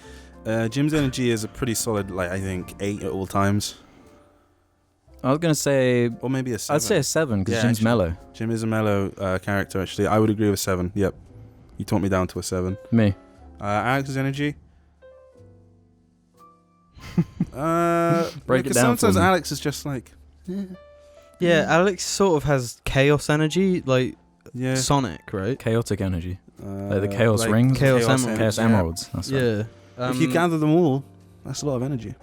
[SPEAKER 1] Jim's energy is a pretty solid, like I think 8 at all times,
[SPEAKER 2] I was gonna say.
[SPEAKER 1] or maybe a 7.
[SPEAKER 2] I'd say a 7 because
[SPEAKER 1] Yeah,
[SPEAKER 2] Jim's
[SPEAKER 1] actually.
[SPEAKER 2] mellow.
[SPEAKER 1] Jim is a mellow character. Actually, I would agree with 7. Yep, you talked me down to a 7.
[SPEAKER 2] Me.
[SPEAKER 1] Alex's energy.
[SPEAKER 2] Break it
[SPEAKER 1] because
[SPEAKER 2] down for
[SPEAKER 1] sometimes
[SPEAKER 2] me.
[SPEAKER 1] Alex is just like,
[SPEAKER 4] Yeah, Alex sort of has chaos energy, like
[SPEAKER 1] yeah,
[SPEAKER 4] Sonic, right?
[SPEAKER 2] Chaotic energy. Like the chaos
[SPEAKER 1] like
[SPEAKER 2] rings?
[SPEAKER 4] Chaos
[SPEAKER 1] energy,
[SPEAKER 4] emeralds.
[SPEAKER 2] Chaos
[SPEAKER 1] yeah.
[SPEAKER 2] emeralds. That's right.
[SPEAKER 4] Yeah.
[SPEAKER 1] If you gather them all, that's a lot of energy.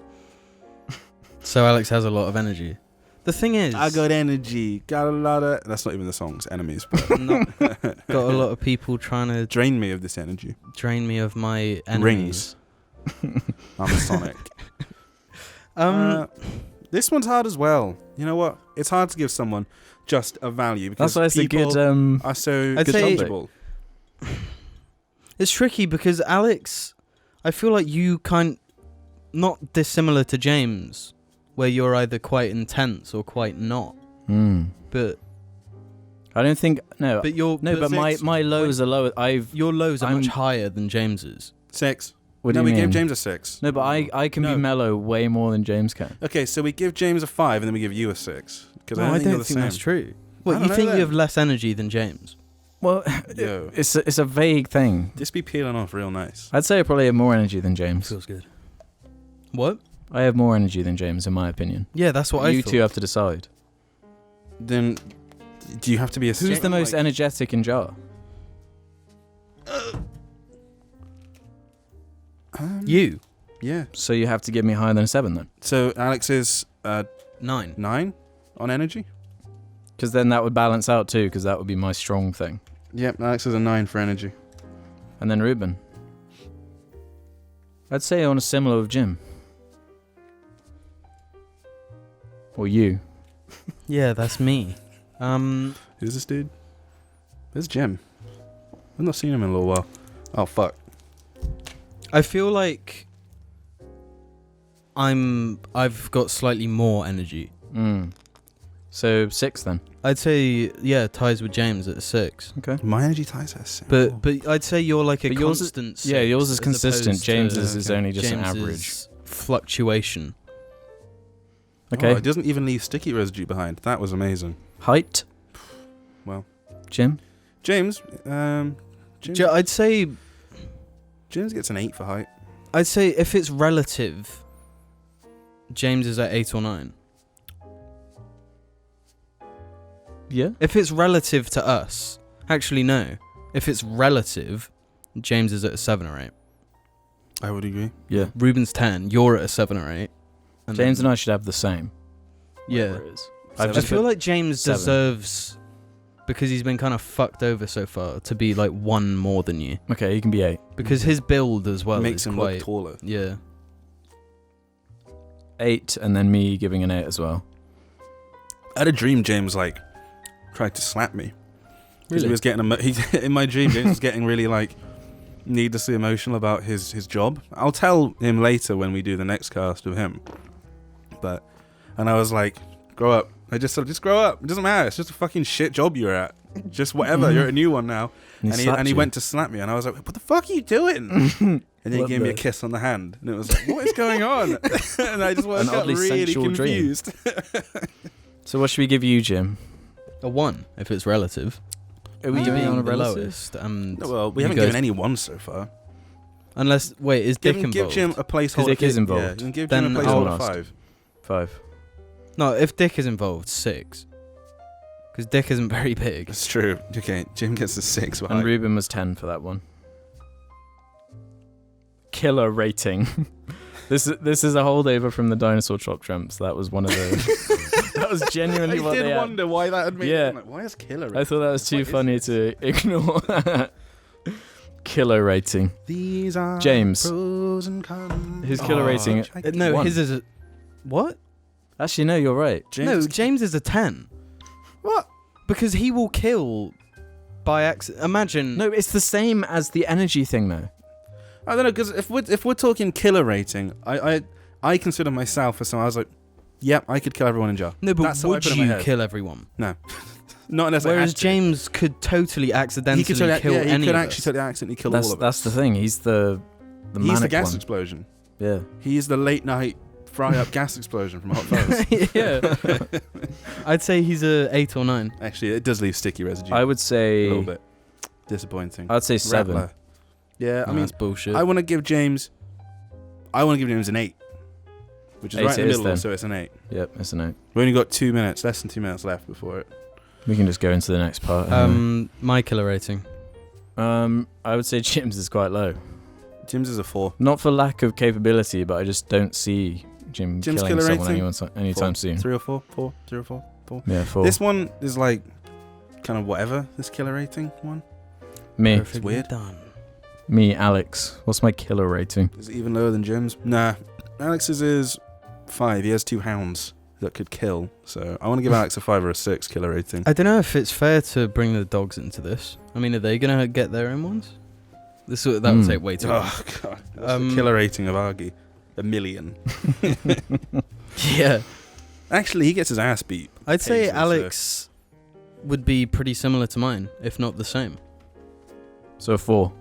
[SPEAKER 4] So Alex has a lot of energy. The thing is,
[SPEAKER 1] I got energy, got a lot of. That's not even the song's enemies, but
[SPEAKER 4] got a lot of people trying to
[SPEAKER 1] drain me of this energy.
[SPEAKER 4] drain me of my enemies.
[SPEAKER 1] Rings. I'm a Sonic.
[SPEAKER 4] Um,
[SPEAKER 1] This one's hard as well. You know what? It's hard to give someone just a value because
[SPEAKER 2] That's why it's a
[SPEAKER 1] people
[SPEAKER 2] good.
[SPEAKER 1] are so
[SPEAKER 4] I'd say-
[SPEAKER 1] changeable.
[SPEAKER 4] it's tricky because Alex, I feel like you not dissimilar to James, where you're either quite intense or quite not. But
[SPEAKER 2] I don't think. No.
[SPEAKER 4] your
[SPEAKER 2] No, but my lows are lower.
[SPEAKER 4] your lows are
[SPEAKER 2] I'm-
[SPEAKER 4] much higher than James's.
[SPEAKER 1] 6.
[SPEAKER 2] What
[SPEAKER 1] No,
[SPEAKER 2] do
[SPEAKER 1] we
[SPEAKER 2] you
[SPEAKER 1] gave
[SPEAKER 2] mean?
[SPEAKER 1] James a 6.
[SPEAKER 2] No, but I can
[SPEAKER 1] No.
[SPEAKER 2] be mellow way more than James can.
[SPEAKER 1] Okay, so we give James a 5 and then we give you a 6. Because
[SPEAKER 4] No,
[SPEAKER 1] I
[SPEAKER 4] I
[SPEAKER 1] think you're
[SPEAKER 4] don't
[SPEAKER 1] the
[SPEAKER 4] think
[SPEAKER 1] same.
[SPEAKER 4] that's true.
[SPEAKER 1] I
[SPEAKER 4] What,
[SPEAKER 1] don't
[SPEAKER 4] you
[SPEAKER 1] know
[SPEAKER 4] think
[SPEAKER 1] then.
[SPEAKER 4] you have less energy than James?
[SPEAKER 2] Well,
[SPEAKER 1] Yo.
[SPEAKER 2] it's a vague thing.
[SPEAKER 1] Just be peeling off real nice.
[SPEAKER 2] I'd say I probably have more energy than James.
[SPEAKER 4] Feels good. What?
[SPEAKER 2] I have more energy than James, in my opinion.
[SPEAKER 4] Yeah, that's what I
[SPEAKER 2] You
[SPEAKER 4] thought.
[SPEAKER 2] two have to decide.
[SPEAKER 1] Then, do you have to be a
[SPEAKER 2] Who's the most energetic in Jar?
[SPEAKER 4] You.
[SPEAKER 1] Yeah.
[SPEAKER 2] So you have to give me higher than a 7 then.
[SPEAKER 1] So Alex is
[SPEAKER 4] 9.
[SPEAKER 1] 9 on energy?
[SPEAKER 2] Because then that would balance out too, because that would be my strong thing.
[SPEAKER 1] Yep, Alex is a 9 for energy.
[SPEAKER 2] And then Ruben. I'd say on a similar with Jim. Or you.
[SPEAKER 4] Yeah, that's me.
[SPEAKER 1] Who's this dude? Where's Jim? I've not seen him in a little while. Oh fuck.
[SPEAKER 4] I feel like I've got slightly more energy.
[SPEAKER 2] So 6 then.
[SPEAKER 4] I'd say ties with James at 6.
[SPEAKER 2] Okay.
[SPEAKER 1] My energy ties at 6.
[SPEAKER 4] But I'd say you're like a
[SPEAKER 2] But yours
[SPEAKER 4] constant.
[SPEAKER 2] is, yeah, yours is
[SPEAKER 4] as
[SPEAKER 2] consistent.
[SPEAKER 4] opposed to
[SPEAKER 2] James's is only just an average.
[SPEAKER 4] James's fluctuation.
[SPEAKER 2] Okay.
[SPEAKER 1] Oh, it doesn't even leave sticky residue behind. That was amazing.
[SPEAKER 2] Height.
[SPEAKER 1] Well,
[SPEAKER 2] Jim.
[SPEAKER 1] James.
[SPEAKER 4] I'd say
[SPEAKER 1] James gets an 8 for height.
[SPEAKER 4] I'd say if it's relative, James is at 8 or 9.
[SPEAKER 2] Yeah.
[SPEAKER 4] If it's relative to us, actually no. If it's relative, James is at a 7 or 8.
[SPEAKER 1] I would agree.
[SPEAKER 2] Yeah.
[SPEAKER 4] Ruben's 10. You're at a 7 or 8.
[SPEAKER 2] James and I should have the same.
[SPEAKER 4] Yeah.
[SPEAKER 2] Whatever it is.
[SPEAKER 1] I
[SPEAKER 4] feel like James
[SPEAKER 2] 7.
[SPEAKER 4] deserves, because he's been kind of fucked over so far, to be like 1 more than you.
[SPEAKER 2] Okay, he can be 8.
[SPEAKER 4] Because his build as well
[SPEAKER 1] makes
[SPEAKER 4] is
[SPEAKER 1] him
[SPEAKER 4] quite
[SPEAKER 1] look taller.
[SPEAKER 4] Yeah.
[SPEAKER 2] 8, and then me giving an 8 as well.
[SPEAKER 1] I had a dream James like tried to slap me. Because
[SPEAKER 2] Really?
[SPEAKER 1] he was getting in my dream James was getting really like needlessly emotional about his job. I'll tell him later when we do the next cast of him. And I was like, grow up. I just said, just grow up. It doesn't matter. It's just a fucking shit job you're at. Just whatever. You're at a new one now. And he went to slap me, and I was like, what the fuck are you doing? And then he gave me a kiss on the hand, and it was like, what is going on? And I just got really confused.
[SPEAKER 2] So what should we give you, Jim?
[SPEAKER 4] A 1 if it's relative.
[SPEAKER 2] Are we
[SPEAKER 4] You
[SPEAKER 2] doing
[SPEAKER 4] being
[SPEAKER 2] on a
[SPEAKER 4] the
[SPEAKER 2] relative?
[SPEAKER 4] lowest, and
[SPEAKER 1] No, well, we
[SPEAKER 4] you
[SPEAKER 1] haven't
[SPEAKER 4] guys-
[SPEAKER 1] given any ones so far.
[SPEAKER 4] Unless is Dick
[SPEAKER 1] Give
[SPEAKER 4] involved?
[SPEAKER 1] Jim a placeholder.
[SPEAKER 2] Dick is
[SPEAKER 1] Yeah,
[SPEAKER 2] involved.
[SPEAKER 1] you can give
[SPEAKER 4] Then
[SPEAKER 1] Jim a
[SPEAKER 4] I'll
[SPEAKER 1] placeholder
[SPEAKER 2] ask.
[SPEAKER 1] 5.
[SPEAKER 2] 5.
[SPEAKER 4] No, if Dick is involved, 6. Because Dick isn't very big.
[SPEAKER 1] That's true. Okay, Jim gets a 6. For
[SPEAKER 2] And
[SPEAKER 1] height.
[SPEAKER 2] Ruben was 10 for that one. Killer rating. This is a holdover from the dinosaur chop tramps. That was one of the. That was genuinely
[SPEAKER 1] I
[SPEAKER 2] what they
[SPEAKER 1] did
[SPEAKER 2] had.
[SPEAKER 1] wonder why that had made.
[SPEAKER 2] Yeah.
[SPEAKER 1] I'm like, why is killer?
[SPEAKER 2] I thought that was too
[SPEAKER 1] What is
[SPEAKER 2] funny to ignore. Killer rating.
[SPEAKER 1] These are
[SPEAKER 2] James.
[SPEAKER 1] pros and cons.
[SPEAKER 2] His killer rating.
[SPEAKER 4] No,
[SPEAKER 2] 1.
[SPEAKER 4] his is a... What?
[SPEAKER 2] Actually, no, you're right.
[SPEAKER 4] James is a 10.
[SPEAKER 1] What?
[SPEAKER 4] Because he will kill by accident. Imagine...
[SPEAKER 2] No, it's the same as the energy thing, though.
[SPEAKER 1] I don't know, because if we're talking killer rating, I consider myself as someone. I was like, yep, I could kill everyone in jar.
[SPEAKER 4] No, but
[SPEAKER 1] That's what I
[SPEAKER 4] would
[SPEAKER 1] put in my
[SPEAKER 4] you
[SPEAKER 1] head.
[SPEAKER 4] kill everyone?
[SPEAKER 1] No, not unless I
[SPEAKER 4] Whereas
[SPEAKER 1] had to.
[SPEAKER 4] James could totally accidentally
[SPEAKER 1] He could totally,
[SPEAKER 4] kill any
[SPEAKER 1] he could
[SPEAKER 4] of
[SPEAKER 1] actually
[SPEAKER 4] us.
[SPEAKER 1] totally accidentally kill all of us.
[SPEAKER 2] That's the thing. He's the
[SPEAKER 1] He's the
[SPEAKER 2] manic
[SPEAKER 1] gas
[SPEAKER 2] one.
[SPEAKER 1] explosion.
[SPEAKER 2] Yeah.
[SPEAKER 1] He's the late night fry up gas explosion from Hot Fuzz.
[SPEAKER 4] Yeah. I'd say he's a 8 or 9.
[SPEAKER 1] Actually, it does leave sticky residue.
[SPEAKER 2] I would
[SPEAKER 1] a
[SPEAKER 2] say.
[SPEAKER 1] little bit disappointing.
[SPEAKER 2] I'd say 7.
[SPEAKER 1] Rattler. Yeah, I mean,
[SPEAKER 4] that's bullshit.
[SPEAKER 1] I want to give James an 8, which is
[SPEAKER 2] 8
[SPEAKER 1] right in
[SPEAKER 2] it
[SPEAKER 1] the
[SPEAKER 2] is
[SPEAKER 1] middle,
[SPEAKER 2] then.
[SPEAKER 1] so it's an 8.
[SPEAKER 2] Yep, it's an 8.
[SPEAKER 1] We've only got 2 minutes, less than 2 minutes left before it.
[SPEAKER 2] We can just go into the next part. anyway.
[SPEAKER 4] My killer rating.
[SPEAKER 2] I would say Jim's is quite low.
[SPEAKER 1] Jim's is a 4.
[SPEAKER 2] Not for lack of capability, but I just don't see Jim's
[SPEAKER 1] Jim's
[SPEAKER 2] killing
[SPEAKER 1] killer
[SPEAKER 2] someone
[SPEAKER 1] rating?
[SPEAKER 2] anytime
[SPEAKER 1] 4.
[SPEAKER 2] soon.
[SPEAKER 1] 3 or 4? 4? 3 or 4? 4?
[SPEAKER 2] Yeah, 4.
[SPEAKER 1] This one is like kind of whatever, this killer rating one.
[SPEAKER 2] Me.
[SPEAKER 4] Perfectly
[SPEAKER 1] weird.
[SPEAKER 4] done.
[SPEAKER 2] Me, Alex. What's my killer rating?
[SPEAKER 1] Is it even lower than Jim's? Nah. Alex's is 5. He has 2 hounds that could kill. So I want to give Alex a 5 or a 6 killer rating.
[SPEAKER 4] I don't know if it's fair to bring the dogs into this. I mean, are they going to get their own ones? That would take way too long.
[SPEAKER 1] Oh, God. What's the killer rating of Argy? 1 million.
[SPEAKER 4] Yeah.
[SPEAKER 1] Actually, he gets his ass beat.
[SPEAKER 4] I'd say
[SPEAKER 1] Paces,
[SPEAKER 4] Alex would be pretty similar to mine, if not the same.
[SPEAKER 2] So a 4.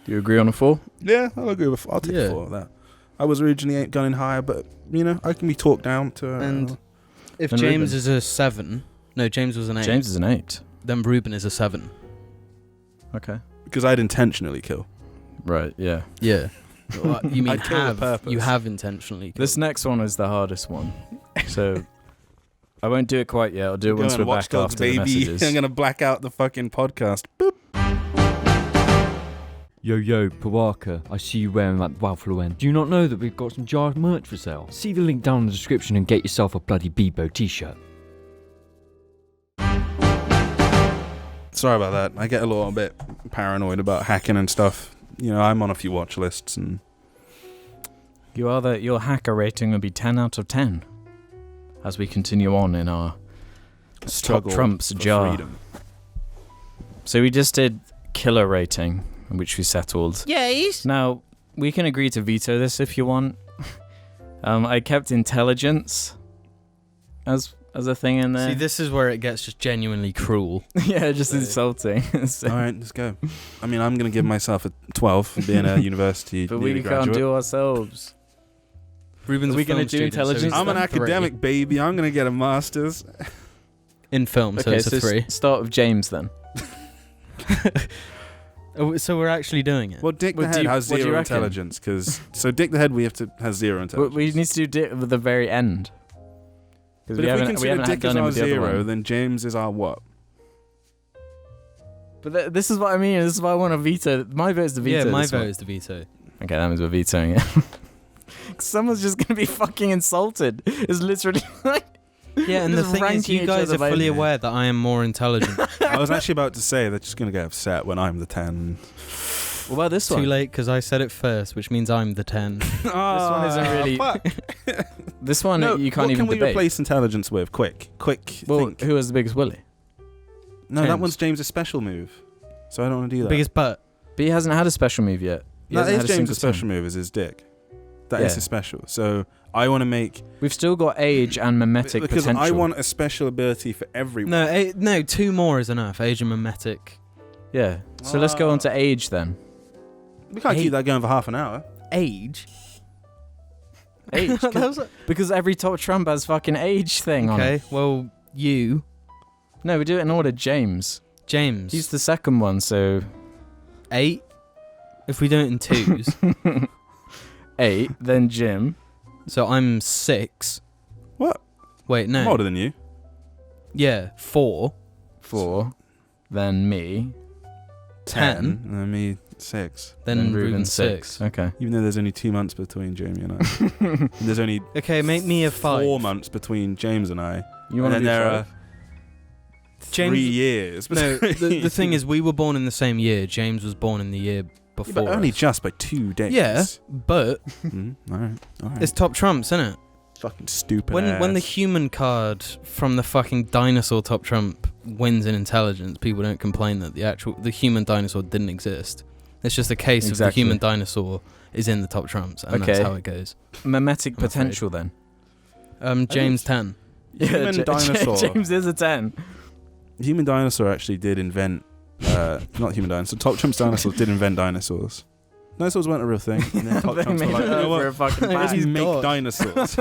[SPEAKER 2] Do you agree on a 4?
[SPEAKER 1] Yeah, I'll agree with. I'll take
[SPEAKER 4] Yeah.
[SPEAKER 1] 4 of that. I was originally gunning higher, but I can be talked down to.
[SPEAKER 4] And if
[SPEAKER 2] And
[SPEAKER 4] James
[SPEAKER 2] Ruben?
[SPEAKER 4] is a 7, no, James was an 8.
[SPEAKER 2] James is an 8.
[SPEAKER 4] Then Ruben is a 7.
[SPEAKER 2] Okay.
[SPEAKER 1] because I'd intentionally kill.
[SPEAKER 2] Right, yeah.
[SPEAKER 4] Yeah. Well, you mean
[SPEAKER 1] I'd kill with purpose.
[SPEAKER 4] You have intentionally killed.
[SPEAKER 2] This next one is the hardest one. So I won't do it quite yet. I'll do it
[SPEAKER 1] Go
[SPEAKER 2] once
[SPEAKER 1] on,
[SPEAKER 2] we're
[SPEAKER 1] Watch
[SPEAKER 2] back
[SPEAKER 1] Dogs,
[SPEAKER 2] after the
[SPEAKER 1] baby.
[SPEAKER 2] messages.
[SPEAKER 1] I'm gonna black out the fucking podcast. Boop.
[SPEAKER 5] Yo, Pawaka, I see you wearing that Wowfluent. Do you not know that we've got some JARCAST merch for sale? See the link down in the description and get yourself a bloody Bebo t-shirt.
[SPEAKER 1] Sorry about that. I get a little bit paranoid about hacking and stuff. I'm on a few watch lists and
[SPEAKER 2] Your hacker rating will be 10 out of 10 as we continue on in our
[SPEAKER 1] struggle
[SPEAKER 2] Trump's
[SPEAKER 1] for
[SPEAKER 2] jar.
[SPEAKER 1] freedom.
[SPEAKER 2] So we just did killer rating, which we settled.
[SPEAKER 3] Yes.
[SPEAKER 2] Now, we can agree to veto this if you want. I kept intelligence as a thing in there.
[SPEAKER 4] See, this is where it gets just genuinely cruel.
[SPEAKER 2] Yeah, just insulting. So-
[SPEAKER 1] All right, let's go. I mean, I'm going to give myself a 12 for being a university
[SPEAKER 2] but we
[SPEAKER 1] newly
[SPEAKER 2] can't
[SPEAKER 1] graduate.
[SPEAKER 2] do ourselves.
[SPEAKER 4] Ruben's
[SPEAKER 2] Are we
[SPEAKER 4] a film
[SPEAKER 2] gonna do
[SPEAKER 4] student, so
[SPEAKER 2] intelligence
[SPEAKER 4] he's
[SPEAKER 1] I'm an
[SPEAKER 4] at 3.
[SPEAKER 1] academic, baby. I'm going to get a master's.
[SPEAKER 4] In film, so
[SPEAKER 2] Okay,
[SPEAKER 4] it's a 3.
[SPEAKER 2] Start with James then.
[SPEAKER 4] Oh, so we're actually doing it.
[SPEAKER 1] Well, Dick
[SPEAKER 2] Well,
[SPEAKER 1] the
[SPEAKER 2] do
[SPEAKER 1] Head
[SPEAKER 2] you-
[SPEAKER 1] has
[SPEAKER 2] what do you
[SPEAKER 1] zero
[SPEAKER 2] reckon?
[SPEAKER 1] intelligence. So Dick the Head, has zero
[SPEAKER 2] We
[SPEAKER 1] intelligence.
[SPEAKER 2] need to do Dick at the very end.
[SPEAKER 1] But
[SPEAKER 2] Because we
[SPEAKER 1] if we
[SPEAKER 2] haven't
[SPEAKER 1] consider Dick as
[SPEAKER 2] done it
[SPEAKER 1] our
[SPEAKER 2] with the other
[SPEAKER 1] zero,
[SPEAKER 2] one.
[SPEAKER 1] then James is our what?
[SPEAKER 2] But this is what I mean. This is why I want to veto. My vote is to veto.
[SPEAKER 4] Yeah, my
[SPEAKER 2] this one.
[SPEAKER 4] vote is to veto.
[SPEAKER 2] Okay, that means we're vetoing it. Someone's just gonna be fucking insulted. It's literally like.
[SPEAKER 4] Yeah, and the
[SPEAKER 2] just
[SPEAKER 4] thing is,
[SPEAKER 2] ranking
[SPEAKER 4] you
[SPEAKER 2] each
[SPEAKER 4] guys
[SPEAKER 2] other
[SPEAKER 4] are
[SPEAKER 2] by-
[SPEAKER 4] fully aware that I am more intelligent.
[SPEAKER 1] I was actually about to say they're just going to get upset when I'm the 10.
[SPEAKER 2] What about this
[SPEAKER 4] Too
[SPEAKER 2] one?
[SPEAKER 4] late, because I said it first, which means I'm the 10.
[SPEAKER 2] This one isn't really.
[SPEAKER 1] Fuck.
[SPEAKER 2] This one
[SPEAKER 1] No,
[SPEAKER 2] you can't
[SPEAKER 1] what
[SPEAKER 2] even
[SPEAKER 1] can we
[SPEAKER 2] debate.
[SPEAKER 1] replace intelligence with? Quick.
[SPEAKER 2] Well,
[SPEAKER 1] Think.
[SPEAKER 2] who has the biggest willy?
[SPEAKER 1] No, that
[SPEAKER 2] James.
[SPEAKER 1] one's James' special move. So I don't want to do that.
[SPEAKER 4] Biggest butt.
[SPEAKER 2] But he hasn't had a special move yet. He
[SPEAKER 1] That
[SPEAKER 2] hasn't
[SPEAKER 1] is
[SPEAKER 2] had a
[SPEAKER 1] James'
[SPEAKER 2] single
[SPEAKER 1] special
[SPEAKER 2] time.
[SPEAKER 1] move, is his dick. That is
[SPEAKER 2] Yeah.
[SPEAKER 1] his special. So I want to make...
[SPEAKER 2] We've still got age and mimetic
[SPEAKER 1] Because
[SPEAKER 2] potential.
[SPEAKER 1] I want a special ability for everyone.
[SPEAKER 4] No, 2 more is enough. Age and mimetic.
[SPEAKER 2] Yeah. So let's go on to age then.
[SPEAKER 1] We can't keep that going for half an hour.
[SPEAKER 4] Age?
[SPEAKER 2] Age.
[SPEAKER 4] That was a-
[SPEAKER 2] Because every top Trump has fucking age thing on it.
[SPEAKER 4] okay, well, you.
[SPEAKER 2] No, we do it in order. James.
[SPEAKER 4] James.
[SPEAKER 2] He's the second one, so
[SPEAKER 4] 8. If we do it in 2s.
[SPEAKER 2] 8. Then Jim.
[SPEAKER 4] So I'm 6.
[SPEAKER 1] What?
[SPEAKER 4] Wait, no.
[SPEAKER 1] I'm older than you.
[SPEAKER 4] Yeah, 4.
[SPEAKER 2] 4. Then me.
[SPEAKER 4] 10.
[SPEAKER 1] And then me, 6.
[SPEAKER 4] Then Ruben 6.
[SPEAKER 2] Okay.
[SPEAKER 1] Even though there's only 2 months between Jamie and I. And there's only
[SPEAKER 4] Okay, make me a 5.
[SPEAKER 1] 4 months between James and I.
[SPEAKER 2] You want to
[SPEAKER 1] and
[SPEAKER 2] do
[SPEAKER 1] then there
[SPEAKER 2] 5?
[SPEAKER 1] are 3 years.
[SPEAKER 4] No,
[SPEAKER 1] between-
[SPEAKER 4] the thing is, we were born in the same year. James was born in the year
[SPEAKER 1] Yeah,
[SPEAKER 4] before.
[SPEAKER 1] but only
[SPEAKER 4] us.
[SPEAKER 1] just by 2 days.
[SPEAKER 4] Yeah, but
[SPEAKER 1] All right.
[SPEAKER 4] it's top trumps, isn't it?
[SPEAKER 1] fucking stupid.
[SPEAKER 4] When the human card from the fucking dinosaur top trump wins in intelligence, people don't complain that the human dinosaur didn't exist. It's just a case of the
[SPEAKER 2] Exactly.
[SPEAKER 4] human dinosaur is in the top trumps, and that's
[SPEAKER 2] Okay.
[SPEAKER 4] how it goes.
[SPEAKER 2] Mimetic
[SPEAKER 4] I'm afraid.
[SPEAKER 2] potential then.
[SPEAKER 4] James 10.
[SPEAKER 1] Human dinosaur.
[SPEAKER 2] James is a 10.
[SPEAKER 1] Human dinosaur actually did invent. Not human dinosaur. Top Trump's dinosaurs did invent dinosaurs. Dinosaurs weren't a real thing. And then Top
[SPEAKER 2] They
[SPEAKER 1] Trumps were
[SPEAKER 2] made
[SPEAKER 1] like,
[SPEAKER 2] it
[SPEAKER 1] you know
[SPEAKER 2] over
[SPEAKER 1] what?
[SPEAKER 2] a fucking
[SPEAKER 1] Let's
[SPEAKER 2] fact.
[SPEAKER 1] make
[SPEAKER 4] God.
[SPEAKER 1] dinosaurs.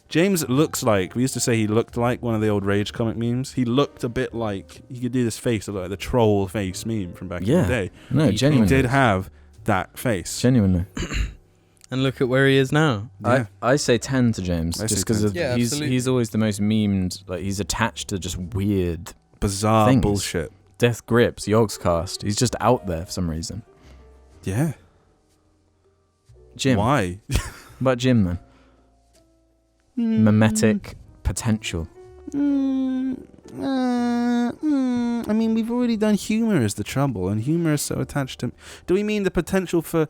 [SPEAKER 1] James looks like, we used to say he looked like one of the old Rage comic memes. He looked a bit like, he could do this face, like the troll face meme from back in
[SPEAKER 2] Yeah.
[SPEAKER 1] the day.
[SPEAKER 2] No,
[SPEAKER 1] He
[SPEAKER 2] genuinely.
[SPEAKER 1] did have that face.
[SPEAKER 2] Genuinely.
[SPEAKER 4] And look at where he is now.
[SPEAKER 1] Yeah.
[SPEAKER 2] I say 10 to James
[SPEAKER 1] I say
[SPEAKER 2] just because
[SPEAKER 1] 10 to
[SPEAKER 4] Yeah, absolutely.
[SPEAKER 2] he's always the most memed. Like he's attached to just weird
[SPEAKER 1] Bizarre
[SPEAKER 2] things.
[SPEAKER 1] bullshit.
[SPEAKER 2] Death Grips, Yogscast. He's just out there for some reason.
[SPEAKER 1] Yeah.
[SPEAKER 2] Jim.
[SPEAKER 1] Why?
[SPEAKER 2] What about Jim then? Mimetic potential.
[SPEAKER 1] I mean, we've already done humor is the trouble, and humor is so attached to... Do we mean the potential for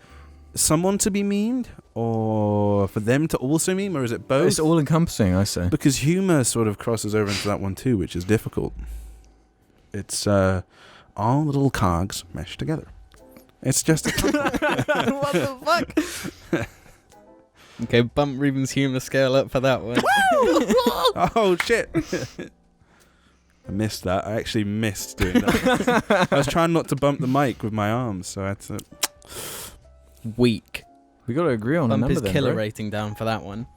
[SPEAKER 1] someone to be memed, or for them to also meme, or is it both?
[SPEAKER 2] It's all encompassing, I say.
[SPEAKER 1] Because humor sort of crosses over into that one too, which is difficult. It's all little cogs meshed together. It's just...
[SPEAKER 2] What the fuck?
[SPEAKER 4] Okay, bump Ruben's humour scale up for that one.
[SPEAKER 1] Oh, shit. I missed that. I actually missed doing that. I was trying not to bump the mic with my arms, so I had to...
[SPEAKER 4] Weak.
[SPEAKER 2] We got to agree on a
[SPEAKER 4] Bump
[SPEAKER 2] number
[SPEAKER 4] his
[SPEAKER 2] then,
[SPEAKER 4] killer
[SPEAKER 2] bro.
[SPEAKER 4] rating down for that one.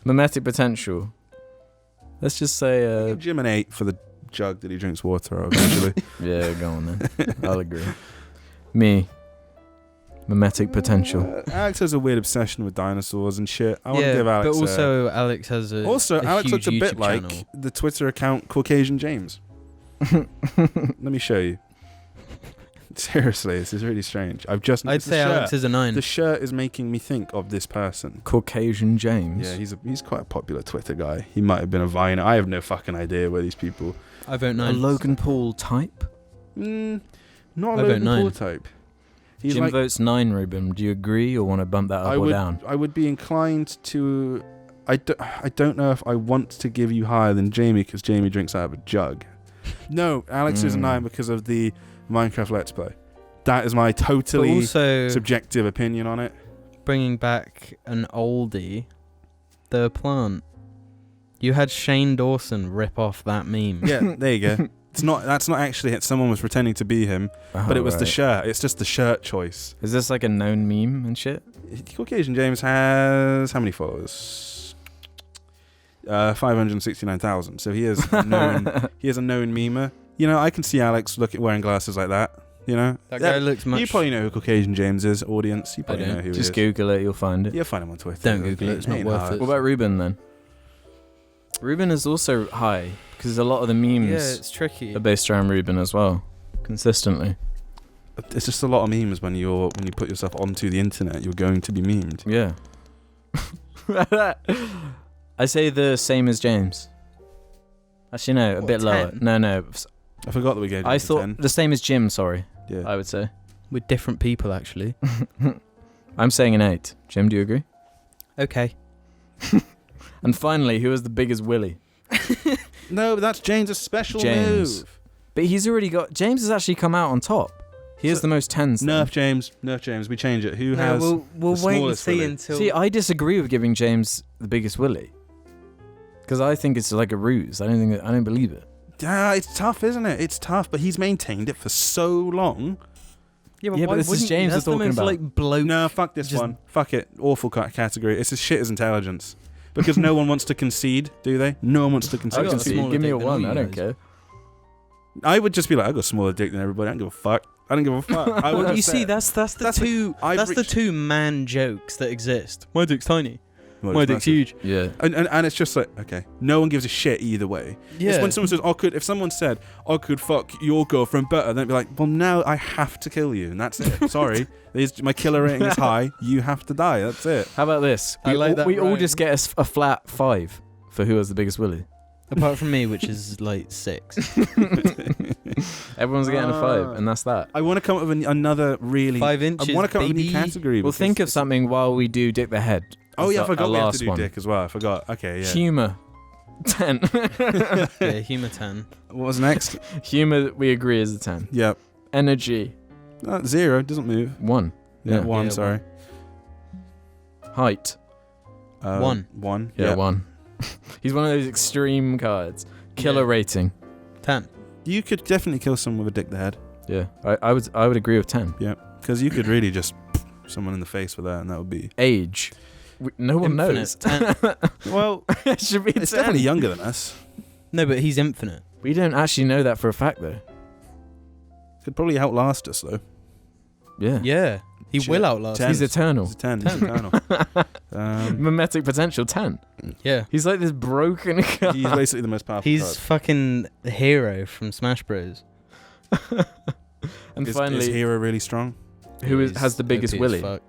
[SPEAKER 2] Mimetic potential. Let's just say,
[SPEAKER 1] Jim an 8 for the jug that he drinks water out of, actually.
[SPEAKER 2] yeah, go on then. I'll agree. Me. Mimetic potential.
[SPEAKER 1] Alex has a weird obsession with dinosaurs and shit. I want to
[SPEAKER 4] Yeah,
[SPEAKER 1] give Alex
[SPEAKER 4] but also Alex has a
[SPEAKER 1] Alex looks a
[SPEAKER 4] huge
[SPEAKER 1] bit
[SPEAKER 4] YouTube
[SPEAKER 1] like
[SPEAKER 4] channel.
[SPEAKER 1] the Twitter account Caucasian James. Let me show you. Seriously, this is really strange.
[SPEAKER 4] I'd
[SPEAKER 1] the
[SPEAKER 4] say Alex
[SPEAKER 1] shirt.
[SPEAKER 4] is a 9.
[SPEAKER 1] The shirt is making me think of this person.
[SPEAKER 2] Caucasian James.
[SPEAKER 1] Yeah, he's quite a popular Twitter guy. He might have been a Viner. I have no fucking idea where these people...
[SPEAKER 4] I vote
[SPEAKER 2] A
[SPEAKER 4] 9.
[SPEAKER 2] Logan Paul type?
[SPEAKER 1] Not a
[SPEAKER 4] I vote
[SPEAKER 1] Logan
[SPEAKER 4] 9.
[SPEAKER 1] Paul type. He's
[SPEAKER 2] Jim
[SPEAKER 1] like...
[SPEAKER 2] votes 9, Ruben. Do you agree or want to bump that up or down?
[SPEAKER 1] I would be inclined to I don't know if I want to give you higher than Jamie because Jamie drinks out of a jug. No, Alex is a 9 because of the Minecraft Let's Play. That is my
[SPEAKER 4] But
[SPEAKER 1] totally
[SPEAKER 4] also,
[SPEAKER 1] subjective opinion on it.
[SPEAKER 4] bringing back an oldie, the plant. You had Shane Dawson rip off that meme.
[SPEAKER 1] Yeah, there you go. That's not actually it. Someone was pretending to be him, but it was the shirt. It's just the shirt choice.
[SPEAKER 2] Is this like a known meme and shit?
[SPEAKER 1] Caucasian James has how many followers? 569,000. So he is known. He is a known memer. You know, I can see Alex wearing glasses like that. You know,
[SPEAKER 4] That guy looks much...
[SPEAKER 1] You probably know who Caucasian James is, audience. You probably know who he is.
[SPEAKER 2] Just Google it, you'll find it.
[SPEAKER 1] You'll find him on Twitter.
[SPEAKER 4] Don't Google it, it's not
[SPEAKER 1] Ain't
[SPEAKER 4] worth
[SPEAKER 1] hard.
[SPEAKER 4] it.
[SPEAKER 2] What about Ruben then? Ruben is also high because a lot of the
[SPEAKER 4] Yeah,
[SPEAKER 2] memes
[SPEAKER 4] it's tricky.
[SPEAKER 2] are based around Ruben as well, consistently.
[SPEAKER 1] It's just a lot of memes when you put yourself onto the internet. You're going to be memed.
[SPEAKER 2] Yeah. I say the same as James. Actually, no, a
[SPEAKER 4] What,
[SPEAKER 2] bit lower.
[SPEAKER 4] 10?
[SPEAKER 2] No.
[SPEAKER 1] I forgot that we gave.
[SPEAKER 2] I
[SPEAKER 1] James a
[SPEAKER 2] thought
[SPEAKER 1] 10.
[SPEAKER 2] the same as Jim. Sorry,
[SPEAKER 1] Yeah.
[SPEAKER 2] I would say.
[SPEAKER 4] We're different people, actually.
[SPEAKER 2] I'm saying an 8. Jim, do you agree?
[SPEAKER 4] Okay.
[SPEAKER 2] And finally, who has the biggest willy?
[SPEAKER 1] No, but that's James' special
[SPEAKER 2] James.
[SPEAKER 1] move.
[SPEAKER 2] But he's already got. James has actually come out on top. He has
[SPEAKER 1] So-
[SPEAKER 2] the most 10s. then.
[SPEAKER 1] Nerf James. We change it. Who
[SPEAKER 4] No,
[SPEAKER 1] has?
[SPEAKER 4] we'll
[SPEAKER 1] the
[SPEAKER 4] wait and
[SPEAKER 1] smallest
[SPEAKER 4] see
[SPEAKER 1] willy?
[SPEAKER 4] until...
[SPEAKER 2] See, I disagree with giving James the biggest willy. Because I think it's like a ruse. I don't believe it.
[SPEAKER 1] Yeah, it's tough, isn't it? It's tough, but he's maintained it for so long.
[SPEAKER 2] Yeah, but this is James
[SPEAKER 4] that's
[SPEAKER 2] we're talking
[SPEAKER 4] the most,
[SPEAKER 2] about.
[SPEAKER 4] like, bloke...
[SPEAKER 1] No, fuck this
[SPEAKER 4] Just-
[SPEAKER 1] one. Fuck it. Awful category. It's as shit as intelligence. Because no one wants to concede, do they? No one wants to
[SPEAKER 2] I
[SPEAKER 1] concede.
[SPEAKER 4] got
[SPEAKER 2] can
[SPEAKER 4] a
[SPEAKER 2] see.
[SPEAKER 4] smaller
[SPEAKER 2] Give me
[SPEAKER 4] dick
[SPEAKER 2] a
[SPEAKER 4] than
[SPEAKER 2] 1.
[SPEAKER 4] all
[SPEAKER 2] I
[SPEAKER 4] you
[SPEAKER 2] don't
[SPEAKER 4] guys.
[SPEAKER 2] care.
[SPEAKER 1] I would just be like, I got a smaller dick than everybody. I don't give a fuck. I don't give a fuck. I would
[SPEAKER 4] Well,
[SPEAKER 1] have
[SPEAKER 4] you
[SPEAKER 1] said-
[SPEAKER 4] see, that's the two
[SPEAKER 1] I've
[SPEAKER 4] that's the
[SPEAKER 1] reached-
[SPEAKER 4] two man jokes that exist. My dick's tiny.
[SPEAKER 1] Well,
[SPEAKER 4] My
[SPEAKER 1] it's
[SPEAKER 4] dick's
[SPEAKER 1] massive.
[SPEAKER 4] huge.
[SPEAKER 2] Yeah.
[SPEAKER 1] And it's just like, okay, no one gives a shit either way.
[SPEAKER 4] Yeah.
[SPEAKER 1] It's when someone says, if someone said, I could fuck your girlfriend better, then it'd be like, well, now I have to kill you, and that's it. Sorry. My killer rating is high. You have to die. That's it.
[SPEAKER 2] How about this?
[SPEAKER 4] I like that
[SPEAKER 2] We all
[SPEAKER 4] rhyme.
[SPEAKER 2] just get a flat 5 for who has the biggest willy.
[SPEAKER 4] Apart from me, which is like 6.
[SPEAKER 2] Everyone's getting a 5, and that's that.
[SPEAKER 1] I want to come up with another really...
[SPEAKER 4] 5 inches,
[SPEAKER 1] I want to come up with a new
[SPEAKER 4] baby.
[SPEAKER 1] category.
[SPEAKER 2] We'll
[SPEAKER 1] because
[SPEAKER 2] think of
[SPEAKER 1] it's-
[SPEAKER 2] something while we do Dick the Head.
[SPEAKER 1] Oh,
[SPEAKER 2] as
[SPEAKER 1] yeah, I
[SPEAKER 2] our
[SPEAKER 1] forgot we have to
[SPEAKER 2] last
[SPEAKER 1] do
[SPEAKER 2] one.
[SPEAKER 1] dick as well. I forgot. Okay, yeah.
[SPEAKER 2] Humour. 10.
[SPEAKER 4] Yeah, humour 10.
[SPEAKER 1] What was next?
[SPEAKER 2] Humour, we agree, is a 10.
[SPEAKER 1] Yeah.
[SPEAKER 2] Energy,
[SPEAKER 1] 0. Doesn't move.
[SPEAKER 2] 1.
[SPEAKER 1] Yeah,
[SPEAKER 2] Yeah.
[SPEAKER 1] 1,
[SPEAKER 4] Yeah,
[SPEAKER 1] sorry.
[SPEAKER 2] Height,
[SPEAKER 4] 1.
[SPEAKER 1] 1.
[SPEAKER 2] yeah, 1. He's one of those extreme cards. Killer
[SPEAKER 4] Yeah.
[SPEAKER 2] rating,
[SPEAKER 4] 10.
[SPEAKER 1] You could definitely kill someone with a dick in the head.
[SPEAKER 2] yeah. I would agree with 10.
[SPEAKER 1] Because you could really just someone in the face with that, and that would be...
[SPEAKER 2] Age, no one knows.
[SPEAKER 4] Infinite. 10.
[SPEAKER 1] Well,
[SPEAKER 2] It should be
[SPEAKER 1] it's
[SPEAKER 2] 10.
[SPEAKER 1] definitely younger than us.
[SPEAKER 4] No, but he's infinite.
[SPEAKER 2] We don't actually know that for a fact, though.
[SPEAKER 1] Could probably outlast us, though.
[SPEAKER 2] Yeah.
[SPEAKER 4] Yeah. He
[SPEAKER 1] Shit.
[SPEAKER 4] will outlast
[SPEAKER 1] 10.
[SPEAKER 2] He's eternal.
[SPEAKER 1] He's a 10. He's eternal.
[SPEAKER 2] Mimetic potential 10.
[SPEAKER 4] Yeah.
[SPEAKER 2] He's like this broken card.
[SPEAKER 1] He's basically the most powerful
[SPEAKER 4] He's
[SPEAKER 1] card.
[SPEAKER 4] fucking the hero from Smash Bros.
[SPEAKER 2] And
[SPEAKER 1] Is
[SPEAKER 2] finally,
[SPEAKER 1] Hero really strong?
[SPEAKER 2] has the biggest
[SPEAKER 4] OP as
[SPEAKER 2] willy?
[SPEAKER 4] fuck.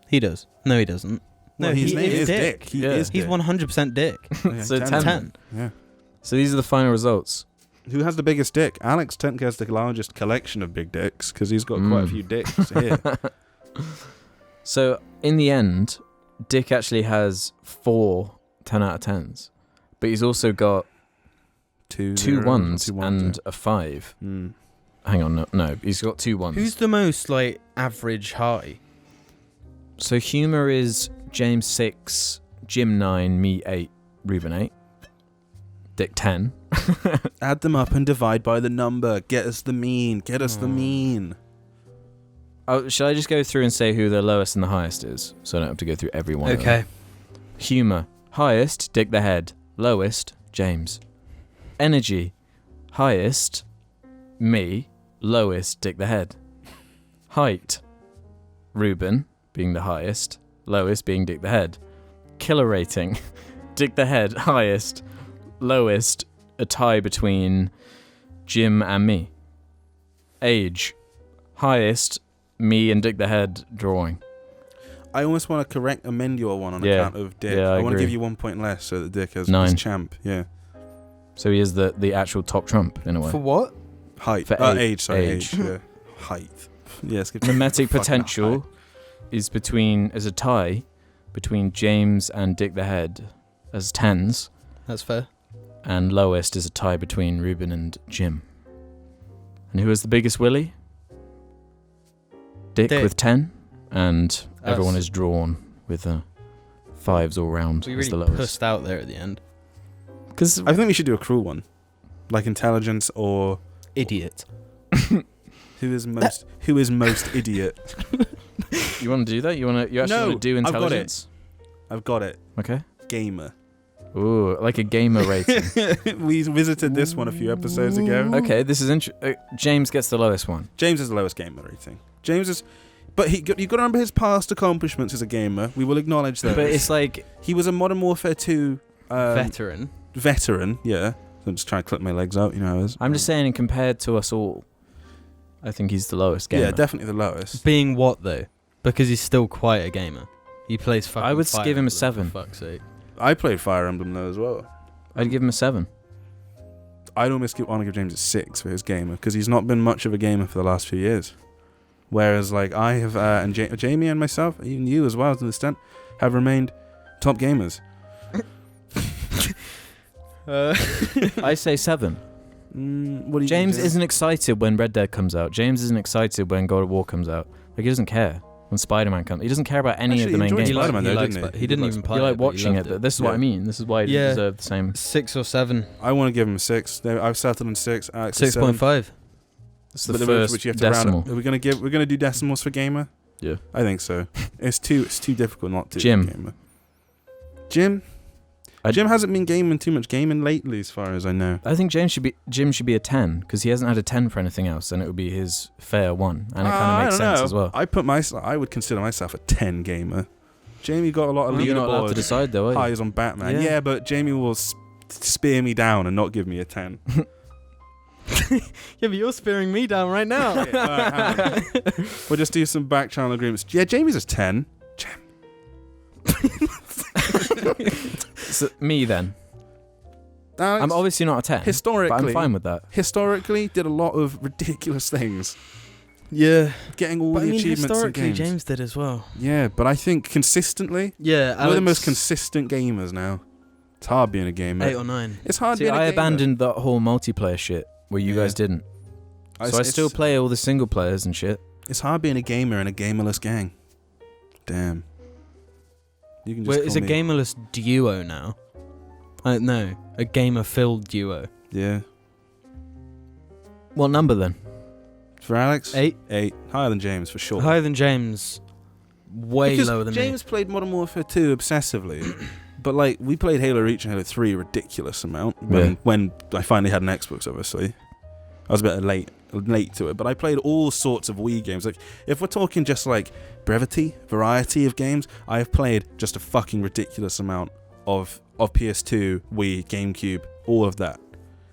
[SPEAKER 4] He does. No, he doesn't. No,
[SPEAKER 1] Well, his
[SPEAKER 4] he
[SPEAKER 1] name
[SPEAKER 4] is
[SPEAKER 1] is
[SPEAKER 4] Dick.
[SPEAKER 1] Dick. He
[SPEAKER 2] Yeah.
[SPEAKER 1] is
[SPEAKER 4] He's
[SPEAKER 1] Dick.
[SPEAKER 4] 100% Dick.
[SPEAKER 1] Yeah,
[SPEAKER 2] So
[SPEAKER 1] 10.
[SPEAKER 4] 10.
[SPEAKER 1] Yeah.
[SPEAKER 2] So these are the final results.
[SPEAKER 1] Who has the biggest dick? Alex technically has the largest collection of big dicks because he's got quite a few dicks here.
[SPEAKER 2] So in the end, Dick actually has 4 10 out of 10s. But he's also got 2 1s and a 5.
[SPEAKER 1] Mm.
[SPEAKER 2] Hang on, no, he's got 2 1s.
[SPEAKER 4] Who's the most, like, average high?
[SPEAKER 2] So humour is James 6, Jim 9, me 8, Ruben 8, Dick 10.
[SPEAKER 1] Add them up and divide by the number. Get us the mean. Get us the mean.
[SPEAKER 2] Oh, shall I just go through and say who the lowest and the highest is? So I don't have to go through every one of them.
[SPEAKER 4] Okay.
[SPEAKER 2] Humour. Highest, Dick the Head. Lowest, James. Energy. Highest, me. Lowest, Dick the Head. Height. Ruben, being the highest. Lowest being Dick the Head. Killer rating. Dick the Head, highest. Lowest, a tie between Jim and me. Age. Highest, me and Dick the Head drawing.
[SPEAKER 1] I almost want to amend your one on
[SPEAKER 2] Yeah.
[SPEAKER 1] account of Dick.
[SPEAKER 2] Yeah, I
[SPEAKER 1] want to
[SPEAKER 2] agree.
[SPEAKER 1] give you 1 point less so that Dick has
[SPEAKER 2] 9.
[SPEAKER 1] his champ. Yeah.
[SPEAKER 2] So he is the actual top trump in a way.
[SPEAKER 4] For what?
[SPEAKER 1] Height.
[SPEAKER 2] For
[SPEAKER 1] age, sorry.
[SPEAKER 2] age.
[SPEAKER 1] Age. Yeah. Height. Yeah, skip
[SPEAKER 2] Mimetic
[SPEAKER 1] fucking
[SPEAKER 2] potential
[SPEAKER 1] height.
[SPEAKER 2] is a tie between James and Dick the Head as 10s,
[SPEAKER 4] That's fair.
[SPEAKER 2] and lowest is a tie between Ruben and Jim. And who is the biggest Willy? Dick
[SPEAKER 4] Dick.
[SPEAKER 2] with 10, and everyone
[SPEAKER 4] Us.
[SPEAKER 2] is drawn with 5s all round
[SPEAKER 4] We
[SPEAKER 2] as the
[SPEAKER 4] really
[SPEAKER 2] lowest.
[SPEAKER 4] pushed out there at the end.
[SPEAKER 2] Because
[SPEAKER 1] I think we should do a cruel one, like intelligence or
[SPEAKER 4] Idiot.
[SPEAKER 1] who is most idiot.
[SPEAKER 2] you want to do that? You actually
[SPEAKER 1] No,
[SPEAKER 2] want to do
[SPEAKER 1] I've got it.
[SPEAKER 2] intelligence?
[SPEAKER 1] I've got it.
[SPEAKER 2] Okay.
[SPEAKER 1] Gamer.
[SPEAKER 2] Ooh, like a gamer rating.
[SPEAKER 1] We visited this one a few episodes ago.
[SPEAKER 2] Okay, this is interesting. James gets the lowest one.
[SPEAKER 1] James is the lowest gamer rating. James is, but you've got to remember his past accomplishments as a gamer. We will acknowledge those.
[SPEAKER 2] But it's like
[SPEAKER 1] He was a Modern Warfare 2
[SPEAKER 4] Veteran.
[SPEAKER 1] veteran. Yeah. So I'm just trying to clip my legs out. You know how it is.
[SPEAKER 2] I'm just saying, compared to us all, I think he's the lowest gamer.
[SPEAKER 1] Yeah, definitely the lowest.
[SPEAKER 4] Being what though? Because he's still quite a gamer. He plays fucking
[SPEAKER 2] I would
[SPEAKER 4] Fire
[SPEAKER 2] give him a
[SPEAKER 4] Emblem,
[SPEAKER 2] 7.
[SPEAKER 4] For fuck's sake.
[SPEAKER 1] I played Fire Emblem though as well.
[SPEAKER 2] I'd give him a 7.
[SPEAKER 1] I'd almost want to give James a 6 for his gamer because he's not been much of a gamer for the last few years. Whereas like I have, and Jamie and myself, even you as well to an extent, have remained top gamers.
[SPEAKER 2] I say 7.
[SPEAKER 1] What do you
[SPEAKER 2] James
[SPEAKER 1] think,
[SPEAKER 2] isn't excited when Red Dead comes out. James isn't excited when God of War comes out. Like, he doesn't care when Spider-Man comes. He doesn't care about any of
[SPEAKER 1] Actually,
[SPEAKER 2] the main
[SPEAKER 1] he enjoyed
[SPEAKER 2] games.
[SPEAKER 1] Spider-Man though,
[SPEAKER 4] likes
[SPEAKER 1] didn't he?
[SPEAKER 4] He didn't
[SPEAKER 1] likes
[SPEAKER 4] even
[SPEAKER 1] Spider-Man.
[SPEAKER 4] play
[SPEAKER 2] You like
[SPEAKER 4] it, but he
[SPEAKER 2] watching it,
[SPEAKER 4] loved
[SPEAKER 2] but this is what
[SPEAKER 1] Yeah.
[SPEAKER 2] I mean. This is why he
[SPEAKER 4] Yeah.
[SPEAKER 2] deserve the same.
[SPEAKER 4] 6 or 7.
[SPEAKER 1] I want to give him a 6. I've settled on 6. Alex is
[SPEAKER 4] 6.5.
[SPEAKER 2] It's the
[SPEAKER 1] But
[SPEAKER 2] first
[SPEAKER 1] which you have to
[SPEAKER 2] decimal.
[SPEAKER 1] round up. We're gonna do decimals for gamer.
[SPEAKER 2] Yeah.
[SPEAKER 1] I think so. It's too difficult not to.
[SPEAKER 2] Jim.
[SPEAKER 1] for gamer. Jim hasn't been gaming too much gaming lately, as far as I know.
[SPEAKER 2] I think Jim should be a 10 because he hasn't had a 10 for anything else, and it would be his fair one, and it kind of makes sense as well.
[SPEAKER 1] I would consider myself a 10 gamer. Jamie got a lot of
[SPEAKER 2] Well, you're not allowed to
[SPEAKER 1] leaderboard
[SPEAKER 2] decide though, are you?
[SPEAKER 1] highs on Batman.
[SPEAKER 2] Yeah.
[SPEAKER 1] Yeah, but Jamie will spear me down and not give me a 10.
[SPEAKER 4] Yeah, but you're spearing me down right now.
[SPEAKER 1] Okay, alright, hang on. We'll just do some back channel agreements. Yeah, Jamie's a 10.
[SPEAKER 2] So, me then.
[SPEAKER 1] Alex,
[SPEAKER 2] I'm obviously not a 10,
[SPEAKER 1] historically,
[SPEAKER 2] but I'm fine with that.
[SPEAKER 1] historically did a lot of ridiculous things.
[SPEAKER 4] Yeah.
[SPEAKER 1] Getting all
[SPEAKER 4] But I
[SPEAKER 1] the
[SPEAKER 4] mean,
[SPEAKER 1] achievements in
[SPEAKER 4] historically,
[SPEAKER 1] games.
[SPEAKER 4] James did as well.
[SPEAKER 1] Yeah, but I think consistently,
[SPEAKER 4] Yeah,
[SPEAKER 1] we're the most consistent gamers now. It's hard being a gamer.
[SPEAKER 4] 8 or 9.
[SPEAKER 1] It's hard
[SPEAKER 2] See,
[SPEAKER 1] being a
[SPEAKER 2] I
[SPEAKER 1] gamer.
[SPEAKER 2] abandoned that whole multiplayer shit where you
[SPEAKER 1] Yeah.
[SPEAKER 2] guys didn't. So I
[SPEAKER 1] It's-
[SPEAKER 2] still play all the single players and shit.
[SPEAKER 1] It's hard being a gamer in a gamerless gang. Damn. You can just
[SPEAKER 4] Wait,
[SPEAKER 1] call
[SPEAKER 4] it's a
[SPEAKER 1] me-
[SPEAKER 4] gamerless duo now. No, a gamer-filled duo.
[SPEAKER 1] Yeah.
[SPEAKER 2] What number then?
[SPEAKER 1] For Alex,
[SPEAKER 4] 8.
[SPEAKER 1] 8. Higher than James for sure.
[SPEAKER 4] Higher than James. Way
[SPEAKER 1] Because
[SPEAKER 4] lower than
[SPEAKER 1] James played Modern Warfare 2 obsessively. But like we played Halo Reach and Halo 3 a ridiculous amount when I finally had an Xbox. Obviously, I was a bit late to it, but I played all sorts of Wii games. Like if we're talking just like variety of games, I have played just a fucking ridiculous amount of PS2, Wii, GameCube, all of that.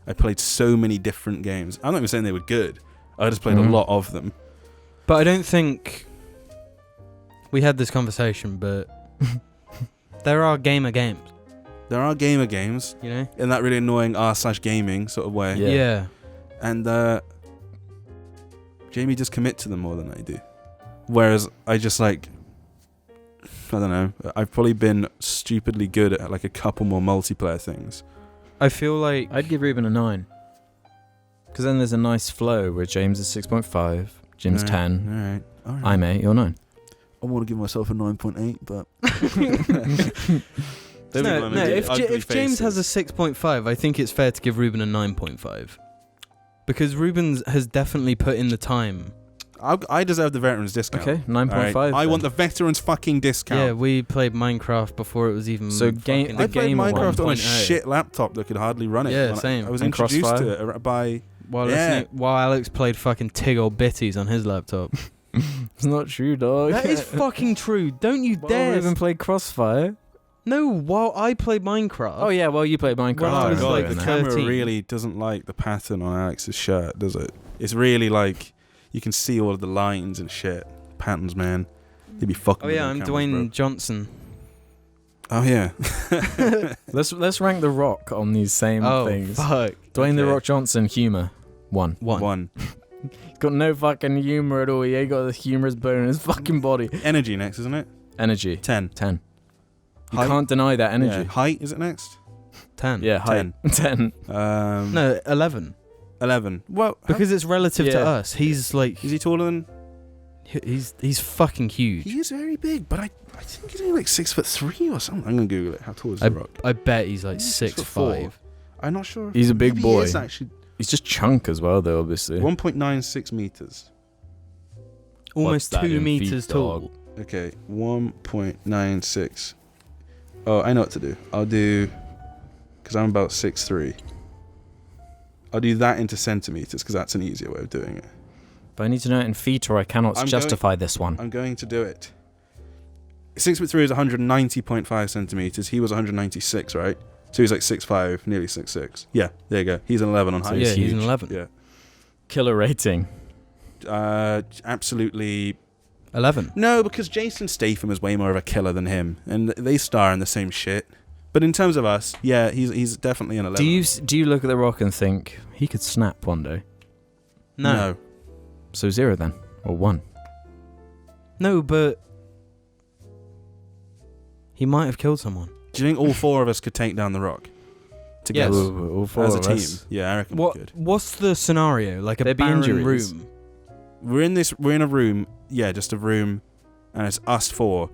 [SPEAKER 1] I played so many different games. I'm not even saying they were good. I just played a lot of them.
[SPEAKER 4] But I don't think we had this conversation, but there are gamer games,
[SPEAKER 1] There are gamer games
[SPEAKER 4] you know?
[SPEAKER 1] in that really annoying r/gaming sort of way.
[SPEAKER 2] Yeah.
[SPEAKER 4] Yeah.
[SPEAKER 1] And Jamie just commit to them more than I do. Whereas I just like, I don't know, I've probably been stupidly good at like a couple more multiplayer things.
[SPEAKER 4] I feel like
[SPEAKER 2] I'd give Ruben a 9. Because then there's a nice flow where James is 6.5, Jim's 10,
[SPEAKER 1] All right.
[SPEAKER 2] I'm 8, you're 9.
[SPEAKER 1] I want to give myself a 9.8, but
[SPEAKER 4] no. If James has a 6.5, I think it's fair to give Ruben a 9.5 because Ruben has definitely put in the time.
[SPEAKER 1] I deserve the veterans discount.
[SPEAKER 2] Okay, 9.5.
[SPEAKER 1] All right. I
[SPEAKER 2] then.
[SPEAKER 1] want the veterans fucking discount.
[SPEAKER 4] Yeah, we played Minecraft before it was even.
[SPEAKER 2] So
[SPEAKER 4] fucking-
[SPEAKER 1] I played
[SPEAKER 2] gamer
[SPEAKER 1] Minecraft on a
[SPEAKER 4] 1.0.
[SPEAKER 1] shit laptop that could hardly run it.
[SPEAKER 4] Yeah,
[SPEAKER 1] When
[SPEAKER 4] same.
[SPEAKER 1] I was
[SPEAKER 2] And
[SPEAKER 1] introduced
[SPEAKER 2] Crossfire?
[SPEAKER 1] to it by
[SPEAKER 4] While
[SPEAKER 1] Yeah.
[SPEAKER 4] while Alex played fucking Tig or Bitties on his laptop.
[SPEAKER 2] It's not true, dog.
[SPEAKER 4] That is fucking true. Don't you
[SPEAKER 2] Well,
[SPEAKER 4] dare.
[SPEAKER 2] Ruben played Crossfire.
[SPEAKER 4] No, while I played Minecraft.
[SPEAKER 2] Oh yeah, well you played Minecraft.
[SPEAKER 4] Well, I
[SPEAKER 1] Oh
[SPEAKER 4] was
[SPEAKER 1] god,
[SPEAKER 4] like
[SPEAKER 1] the
[SPEAKER 4] the
[SPEAKER 1] camera
[SPEAKER 4] 13.
[SPEAKER 1] really doesn't like the pattern on Alex's shirt, does it? It's really like you can see all of the lines and shit. Patterns, man. They'd be fucking.
[SPEAKER 4] Oh
[SPEAKER 1] with
[SPEAKER 4] yeah,
[SPEAKER 1] them
[SPEAKER 4] I'm
[SPEAKER 1] cameras,
[SPEAKER 4] Dwayne Johnson.
[SPEAKER 1] bro. Oh yeah.
[SPEAKER 2] Let's rank The Rock on these same
[SPEAKER 4] Oh
[SPEAKER 2] things.
[SPEAKER 4] fuck.
[SPEAKER 2] Dwayne The
[SPEAKER 1] Okay.
[SPEAKER 2] Rock Johnson, humor, 1.
[SPEAKER 4] One.
[SPEAKER 2] Got no fucking humor at all. He ain't got the humorous bone in his fucking body.
[SPEAKER 1] Energy next, isn't it?
[SPEAKER 2] Energy,
[SPEAKER 1] 10.
[SPEAKER 2] 10. You
[SPEAKER 1] Height?
[SPEAKER 2] can't deny that
[SPEAKER 1] Yeah.
[SPEAKER 2] energy.
[SPEAKER 1] Height, is it next?
[SPEAKER 4] 10.
[SPEAKER 2] Yeah, height. 10.
[SPEAKER 4] No, 11.
[SPEAKER 1] 11. Well,
[SPEAKER 4] Because it's relative to
[SPEAKER 2] Yeah.
[SPEAKER 4] us. He's like,
[SPEAKER 1] is he taller than...
[SPEAKER 4] he's fucking huge.
[SPEAKER 1] He is very big, but I think he's only like 6'3" or something. I'm going to Google it. How tall is The Rock?
[SPEAKER 4] I bet he's like
[SPEAKER 1] He's
[SPEAKER 4] 6'5".
[SPEAKER 1] I'm not sure.
[SPEAKER 2] He's a big
[SPEAKER 1] Maybe
[SPEAKER 2] boy.
[SPEAKER 1] He is actually
[SPEAKER 2] He's just chunk as well, though, obviously.
[SPEAKER 1] 1.96 meters.
[SPEAKER 4] Almost
[SPEAKER 2] What's that
[SPEAKER 4] 2
[SPEAKER 2] in feet,
[SPEAKER 4] meters tall.
[SPEAKER 2] dog?
[SPEAKER 1] Okay, 1.96. Oh, I know what to do. I'll do... Because I'm about 6'3". I'll do that into centimeters, because that's an easier way of doing it.
[SPEAKER 2] But I need to know it in feet or I cannot
[SPEAKER 1] I'm
[SPEAKER 2] justify this one.
[SPEAKER 1] I'm going to do it. 6'3" is 190.5 centimeters. He was 196, right? So he's like 6'5", nearly 6'6". Yeah, there you go. He's an 11 on height.
[SPEAKER 4] Yeah, he's
[SPEAKER 2] huge.
[SPEAKER 4] an 11.
[SPEAKER 1] Yeah.
[SPEAKER 2] Killer rating.
[SPEAKER 1] Absolutely.
[SPEAKER 4] 11.
[SPEAKER 1] No, because Jason Statham is way more of a killer than him, and they star in the same shit. But in terms of us, yeah, he's definitely an 11.
[SPEAKER 2] Do you look at The Rock and think he could snap one day?
[SPEAKER 4] No.
[SPEAKER 2] So 0 then, or 1.
[SPEAKER 4] No, but he might have killed someone.
[SPEAKER 1] Do you think all 4 of us could take down The Rock together
[SPEAKER 4] Yes.
[SPEAKER 2] All 4
[SPEAKER 1] as a
[SPEAKER 2] of
[SPEAKER 1] team?
[SPEAKER 2] us.
[SPEAKER 1] Yeah, I reckon we could.
[SPEAKER 4] What's the scenario? Like a
[SPEAKER 2] There'd be
[SPEAKER 4] barren
[SPEAKER 2] injuries.
[SPEAKER 4] room.
[SPEAKER 1] We're in a room. Yeah, just a room, and it's us 4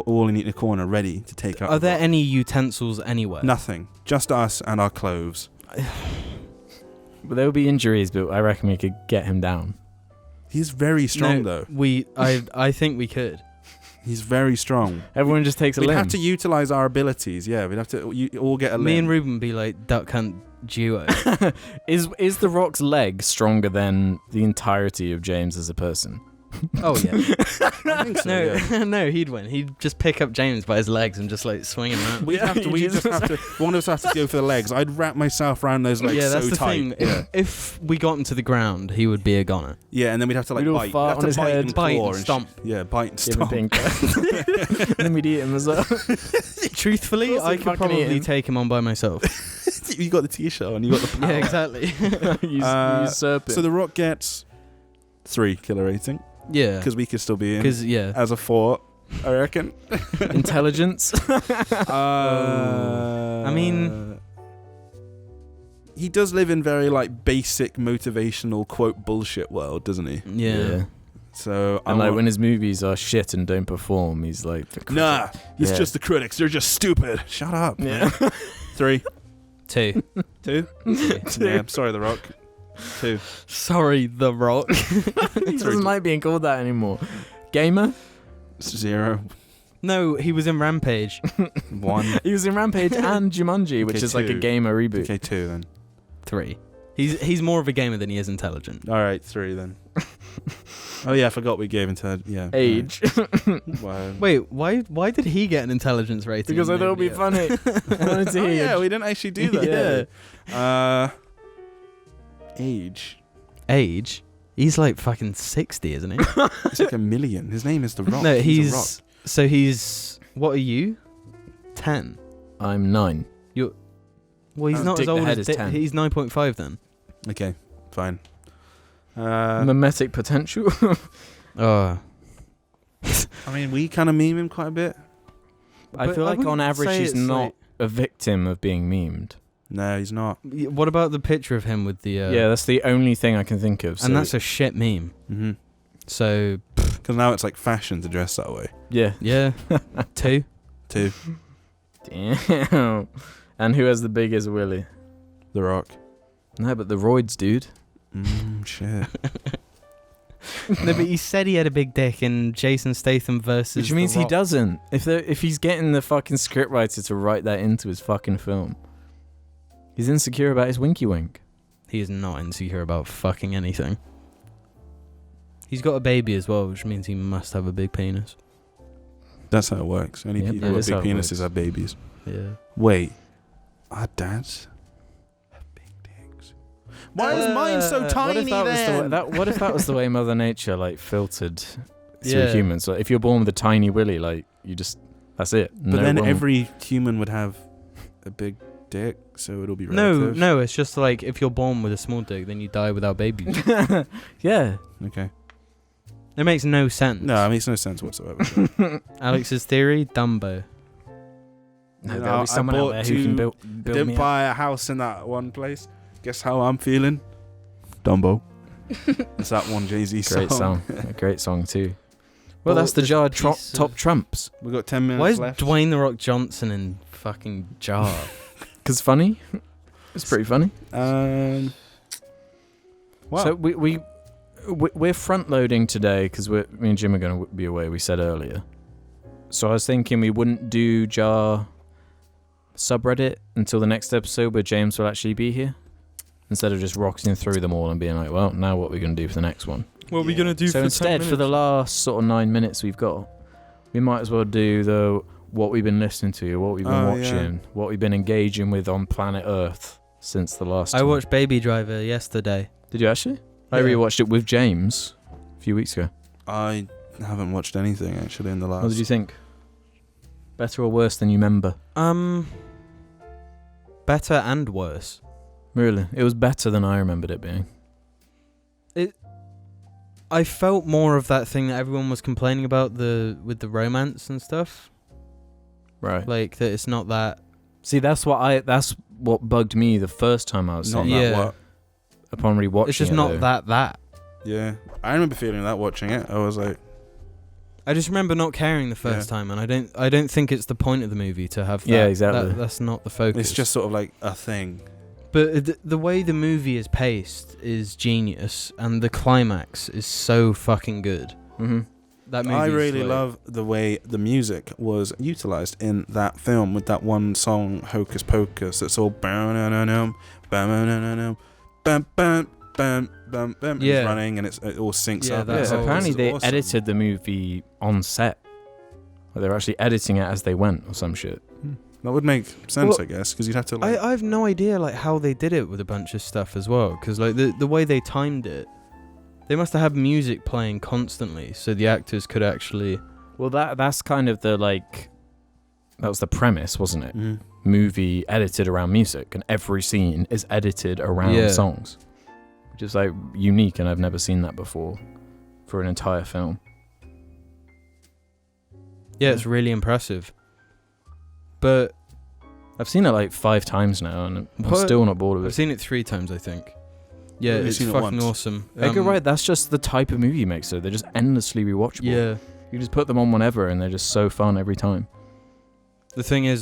[SPEAKER 1] all in a corner, ready to take out.
[SPEAKER 4] Are
[SPEAKER 1] The
[SPEAKER 4] there
[SPEAKER 1] Rock.
[SPEAKER 4] any utensils anywhere?
[SPEAKER 1] Nothing. Just us and our clothes.
[SPEAKER 2] But there will be injuries, but I reckon we could get him down.
[SPEAKER 1] He's very strong, though.
[SPEAKER 4] I think we could.
[SPEAKER 1] He's very strong.
[SPEAKER 2] Everyone just takes a
[SPEAKER 1] We'd
[SPEAKER 2] limb.
[SPEAKER 1] have to utilize our abilities. Yeah, we'd have to all get a limb.
[SPEAKER 4] Me and Ruben be like Duck Hunt duo.
[SPEAKER 2] Is The Rock's leg stronger than the entirety of James as a person?
[SPEAKER 4] Oh yeah.
[SPEAKER 1] I think so,
[SPEAKER 4] No,
[SPEAKER 1] yeah.
[SPEAKER 4] no, he'd win. He'd just pick up James by his legs and just like swing him around.
[SPEAKER 1] We just have to. One of us has to go for the legs. I'd wrap myself around those legs
[SPEAKER 4] yeah, that's
[SPEAKER 1] so
[SPEAKER 4] the
[SPEAKER 1] tight.
[SPEAKER 4] thing.
[SPEAKER 1] Yeah.
[SPEAKER 4] If we got him to the ground, he would be a goner.
[SPEAKER 1] Yeah, and then we'd have to like
[SPEAKER 2] We'd all
[SPEAKER 1] bite.
[SPEAKER 2] fart
[SPEAKER 1] We'd have
[SPEAKER 2] on
[SPEAKER 1] to
[SPEAKER 2] his
[SPEAKER 1] bite
[SPEAKER 2] head.
[SPEAKER 1] and
[SPEAKER 4] Bite
[SPEAKER 1] claw
[SPEAKER 4] and stomp.
[SPEAKER 1] Yeah, bite and
[SPEAKER 2] Give him a
[SPEAKER 1] stomp.
[SPEAKER 2] pink. And then we'd eat him as well.
[SPEAKER 4] Truthfully,
[SPEAKER 2] Of course
[SPEAKER 4] I
[SPEAKER 2] we'd
[SPEAKER 4] could
[SPEAKER 2] fucking eat
[SPEAKER 4] probably
[SPEAKER 2] him.
[SPEAKER 4] take him on by myself.
[SPEAKER 1] You got the t-shirt on. You got the power.
[SPEAKER 4] Yeah, exactly.
[SPEAKER 2] Usurp it.
[SPEAKER 1] So The Rock gets 3 killer rating
[SPEAKER 4] Yeah.
[SPEAKER 1] because we could still be in
[SPEAKER 4] Because yeah.
[SPEAKER 1] as a 4. I reckon.
[SPEAKER 2] Intelligence.
[SPEAKER 4] I mean,
[SPEAKER 1] he does live in very like basic motivational quote bullshit world, doesn't he?
[SPEAKER 4] yeah.
[SPEAKER 1] So
[SPEAKER 2] And like when his movies are shit and don't perform, he's like, the critic.
[SPEAKER 1] nah, it's
[SPEAKER 2] Yeah.
[SPEAKER 1] just the critics. They're just stupid. Shut up.
[SPEAKER 2] Yeah.
[SPEAKER 1] 3,
[SPEAKER 4] 2.
[SPEAKER 1] 2. Yeah, I'm sorry, The Rock. 2.
[SPEAKER 4] Sorry, The Rock.
[SPEAKER 2] He doesn't like being called that anymore. Gamer?
[SPEAKER 1] 0.
[SPEAKER 4] No, he was in Rampage.
[SPEAKER 1] 1.
[SPEAKER 2] He was in Rampage and Jumanji, which
[SPEAKER 1] Okay,
[SPEAKER 2] is like a
[SPEAKER 1] 2.
[SPEAKER 2] gamer reboot.
[SPEAKER 1] Okay, 2 then.
[SPEAKER 4] 3. He's more of a gamer than he is intelligent.
[SPEAKER 1] All right, 3 then. Oh yeah, I forgot we gave into
[SPEAKER 2] Age.
[SPEAKER 1] Wow.
[SPEAKER 4] Wait, why did he get an intelligence rating?
[SPEAKER 2] Because I
[SPEAKER 4] and
[SPEAKER 2] thought it'd be
[SPEAKER 4] nobody else?
[SPEAKER 2] funny. I wanted to
[SPEAKER 1] Oh,
[SPEAKER 2] hear
[SPEAKER 1] yeah,
[SPEAKER 2] you.
[SPEAKER 1] we didn't actually do that.
[SPEAKER 2] Yeah.
[SPEAKER 1] Age.
[SPEAKER 4] Age? He's like fucking 60, isn't he?
[SPEAKER 1] It's like 1 million. His name is The Rock.
[SPEAKER 4] No,
[SPEAKER 1] He's a rock.
[SPEAKER 4] so he's what are you? 10.
[SPEAKER 2] I'm 9.
[SPEAKER 4] Well, he's not
[SPEAKER 2] Dick
[SPEAKER 4] as
[SPEAKER 2] the
[SPEAKER 4] old
[SPEAKER 2] Head
[SPEAKER 4] as
[SPEAKER 2] is
[SPEAKER 4] Dick.
[SPEAKER 2] 10.
[SPEAKER 4] He's 9.5 then.
[SPEAKER 1] Okay, fine.
[SPEAKER 2] Mimetic potential.
[SPEAKER 4] Oh.
[SPEAKER 1] I mean, we kind of meme him quite a bit.
[SPEAKER 2] I
[SPEAKER 4] But
[SPEAKER 2] feel
[SPEAKER 4] I
[SPEAKER 2] like on
[SPEAKER 4] wouldn't
[SPEAKER 2] average
[SPEAKER 4] say
[SPEAKER 2] he's
[SPEAKER 4] it's
[SPEAKER 2] not
[SPEAKER 4] like-
[SPEAKER 2] a victim of being memed.
[SPEAKER 1] No, he's not.
[SPEAKER 4] What about the picture of him with the?
[SPEAKER 2] Yeah, that's the only thing I can think of. So
[SPEAKER 4] and that's a shit meme.
[SPEAKER 1] Mm-hmm.
[SPEAKER 4] So
[SPEAKER 1] Because now it's like fashion to dress that way.
[SPEAKER 2] yeah.
[SPEAKER 4] yeah, 2.
[SPEAKER 1] 2.
[SPEAKER 2] Damn. And who has the biggest willy?
[SPEAKER 1] The Rock.
[SPEAKER 2] No, but the roids, dude.
[SPEAKER 1] Shit.
[SPEAKER 4] No, but he said he had a big dick in Jason Statham versus.
[SPEAKER 2] Which means
[SPEAKER 4] The
[SPEAKER 2] he
[SPEAKER 4] Rock.
[SPEAKER 2] doesn't. If he's getting the fucking scriptwriter to write that into his fucking film, he's insecure about his winky wink.
[SPEAKER 4] He is not insecure about fucking anything. He's got a baby as well, which means he must have a big penis.
[SPEAKER 1] That's how it works. Only
[SPEAKER 2] Yeah,
[SPEAKER 1] people
[SPEAKER 2] that
[SPEAKER 1] with
[SPEAKER 2] is how
[SPEAKER 1] big
[SPEAKER 2] it
[SPEAKER 1] penises
[SPEAKER 2] works.
[SPEAKER 1] have babies.
[SPEAKER 4] Yeah.
[SPEAKER 1] Wait. Our dads have big dicks. Why was mine so tiny
[SPEAKER 2] what if that
[SPEAKER 1] then?
[SPEAKER 2] Was the way, what if that was the way Mother Nature like filtered through
[SPEAKER 4] Yeah.
[SPEAKER 2] humans? Like, if you're born with a tiny willy, like that's it.
[SPEAKER 1] But then every human would have a big dick, so it'll be relative.
[SPEAKER 4] No, it's just like if you're born with a small dick, then you die without babies.
[SPEAKER 2] yeah.
[SPEAKER 1] Okay.
[SPEAKER 4] It makes no sense.
[SPEAKER 1] No, it makes no sense whatsoever.
[SPEAKER 4] Alex's theory, Dumbo.
[SPEAKER 2] No,
[SPEAKER 1] You
[SPEAKER 2] there'll
[SPEAKER 1] know,
[SPEAKER 2] be someone
[SPEAKER 1] I
[SPEAKER 2] out
[SPEAKER 1] bought
[SPEAKER 2] there who can
[SPEAKER 1] two-
[SPEAKER 2] build
[SPEAKER 1] Didn't
[SPEAKER 2] me
[SPEAKER 1] buy a house in that one place. Guess how I'm feeling? Dumbo. It's that one Jay-Z song.
[SPEAKER 2] Great song. A great song too. Well,
[SPEAKER 4] Bought
[SPEAKER 2] that's the
[SPEAKER 4] this
[SPEAKER 2] Jar
[SPEAKER 4] piece
[SPEAKER 2] top
[SPEAKER 4] of-
[SPEAKER 2] trumps.
[SPEAKER 1] We got 10 minutes
[SPEAKER 4] Why is
[SPEAKER 1] left.
[SPEAKER 4] Dwayne the Rock Johnson in fucking Jar?
[SPEAKER 2] Cause funny. It's pretty funny.
[SPEAKER 1] Wow.
[SPEAKER 2] So we're front loading today because me and Jim are going to be away. We said earlier. So I was thinking we wouldn't do Jar subreddit until the next episode where James will actually be here, instead of just rocking through them all and being like, well, now what are we going to do for the next one?
[SPEAKER 4] What are we gonna do?
[SPEAKER 2] So instead, for the last sort of 9 minutes we've got, we might as well do the what we've been listening to, what we've been watching, what we've been engaging with on planet Earth since the last
[SPEAKER 4] I
[SPEAKER 2] time.
[SPEAKER 4] watched Baby Driver yesterday.
[SPEAKER 2] Did you actually? I
[SPEAKER 4] Yeah.
[SPEAKER 2] rewatched it with James a few weeks ago.
[SPEAKER 1] I haven't watched anything actually in the last.
[SPEAKER 2] What did you think? Better or worse than you remember?
[SPEAKER 4] Better and worse.
[SPEAKER 2] Really? It was better than I remembered it being.
[SPEAKER 4] I felt more of that thing that everyone was complaining about with the romance and stuff.
[SPEAKER 2] Right.
[SPEAKER 4] Like that it's not that.
[SPEAKER 2] See, that's what bugged me the first time I was
[SPEAKER 1] Not
[SPEAKER 2] seeing
[SPEAKER 1] that
[SPEAKER 2] it.
[SPEAKER 4] Yeah.
[SPEAKER 1] what?
[SPEAKER 2] Upon rewatching
[SPEAKER 4] It's just
[SPEAKER 2] it,
[SPEAKER 4] not
[SPEAKER 2] though.
[SPEAKER 4] that.
[SPEAKER 1] Yeah. I remember feeling that watching it. I was like,
[SPEAKER 4] I just remember not caring the first time, and I don't think it's the point of the movie to have that.
[SPEAKER 2] Yeah, exactly.
[SPEAKER 4] That's not the focus.
[SPEAKER 1] it's just sort of like a thing.
[SPEAKER 4] But the way the movie is paced is genius, and the climax is so fucking good.
[SPEAKER 2] Mm-hmm.
[SPEAKER 4] That movie.
[SPEAKER 1] I
[SPEAKER 4] is
[SPEAKER 1] really
[SPEAKER 4] like-
[SPEAKER 1] love the way the music was utilized in that film with that one song, Hocus Pocus. It's all bam, bam, bam, bam, bam, bam, bam.
[SPEAKER 4] Yeah.
[SPEAKER 1] It's running and it all syncs
[SPEAKER 4] Yeah,
[SPEAKER 1] up.
[SPEAKER 4] that's
[SPEAKER 2] Yeah,
[SPEAKER 4] all-
[SPEAKER 2] apparently
[SPEAKER 1] It's
[SPEAKER 2] they
[SPEAKER 1] awesome.
[SPEAKER 2] edited the movie on set. Like they were actually editing it as they went or some shit.
[SPEAKER 1] That would make sense,
[SPEAKER 4] Well,
[SPEAKER 1] I guess, because you'd have to like.
[SPEAKER 4] I have no idea like how they did it with a bunch of stuff as well, because like the way they timed it, they must have had music playing constantly, so the actors could actually.
[SPEAKER 2] Well, that's kind of the like. That was the premise, wasn't it?
[SPEAKER 1] Mhm.
[SPEAKER 2] Movie edited around music, and every scene is edited around
[SPEAKER 4] Yeah.
[SPEAKER 2] songs, which is like unique, and I've never seen that before for an entire film.
[SPEAKER 4] Yeah, it's really impressive. But
[SPEAKER 2] I've seen it like 5 times now, and I'm
[SPEAKER 4] What?
[SPEAKER 2] still not bored of
[SPEAKER 4] I've
[SPEAKER 2] it.
[SPEAKER 4] seen it 3 times, I think. Yeah,
[SPEAKER 1] You've
[SPEAKER 4] it's
[SPEAKER 1] seen it
[SPEAKER 4] fucking
[SPEAKER 1] once.
[SPEAKER 4] awesome.
[SPEAKER 2] Edgar Wright, that's just the type of movie he makes, though. They're just endlessly rewatchable.
[SPEAKER 4] Yeah.
[SPEAKER 2] You just put them on whenever, and they're just so fun every time.
[SPEAKER 4] The thing is,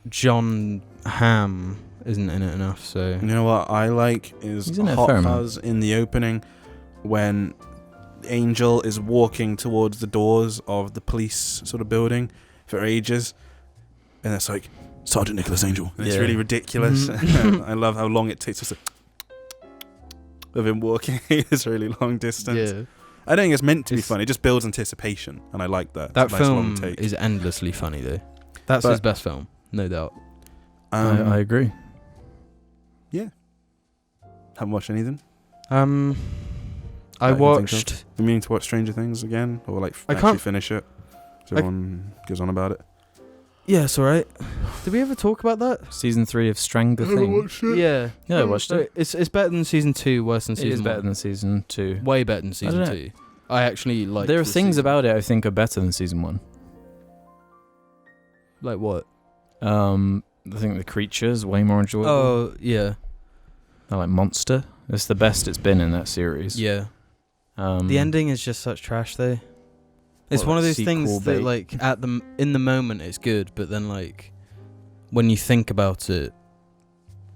[SPEAKER 4] John Hamm isn't in it enough, so.
[SPEAKER 1] You know what I like is
[SPEAKER 2] He's in it a
[SPEAKER 1] Hot
[SPEAKER 2] fair amount.
[SPEAKER 1] Fuzz in the opening when Angel is walking towards the doors of the police sort of building for ages, and it's like Sergeant Nicholas Angel. And it's
[SPEAKER 2] Yeah.
[SPEAKER 1] really ridiculous. I love how long it takes us of him walking this really long distance.
[SPEAKER 4] Yeah.
[SPEAKER 1] I don't think it's meant to be
[SPEAKER 2] It's-
[SPEAKER 1] funny. It just builds anticipation, and I like that.
[SPEAKER 4] That
[SPEAKER 1] It's a nice long
[SPEAKER 4] film
[SPEAKER 1] take.
[SPEAKER 4] is endlessly funny, though. That's
[SPEAKER 1] But-
[SPEAKER 4] his best film, no doubt.
[SPEAKER 2] I agree.
[SPEAKER 1] Haven't watched anything.
[SPEAKER 4] I
[SPEAKER 1] I can think of.
[SPEAKER 4] watched.
[SPEAKER 1] I'm meaning to watch Stranger Things again, or like
[SPEAKER 4] I
[SPEAKER 1] actually
[SPEAKER 4] can't-
[SPEAKER 1] finish it. So everyone goes on about it.
[SPEAKER 4] Yeah, it's alright. Did we ever talk about that?
[SPEAKER 2] Season 3 of Stranger Things.
[SPEAKER 4] Yeah.
[SPEAKER 2] Yeah, I watched it.
[SPEAKER 4] It's better than season 2, worse than
[SPEAKER 2] It
[SPEAKER 4] season
[SPEAKER 2] is
[SPEAKER 4] 1.
[SPEAKER 2] better than season 2.
[SPEAKER 4] Way better than season
[SPEAKER 2] don't know.
[SPEAKER 4] 2. I actually like.
[SPEAKER 2] There are things about it I think are better than season 1.
[SPEAKER 4] Like what?
[SPEAKER 2] I think the creatures way more enjoyable.
[SPEAKER 4] Oh yeah,
[SPEAKER 2] I like Monster. It's the best it's been in that series.
[SPEAKER 4] yeah.
[SPEAKER 2] The
[SPEAKER 4] The ending is just such trash, though. It's
[SPEAKER 2] What,
[SPEAKER 4] one of
[SPEAKER 2] like
[SPEAKER 4] those things
[SPEAKER 2] sequel
[SPEAKER 4] that,
[SPEAKER 2] bait?
[SPEAKER 4] like, in the moment, it's good, but then, like, when you think about it,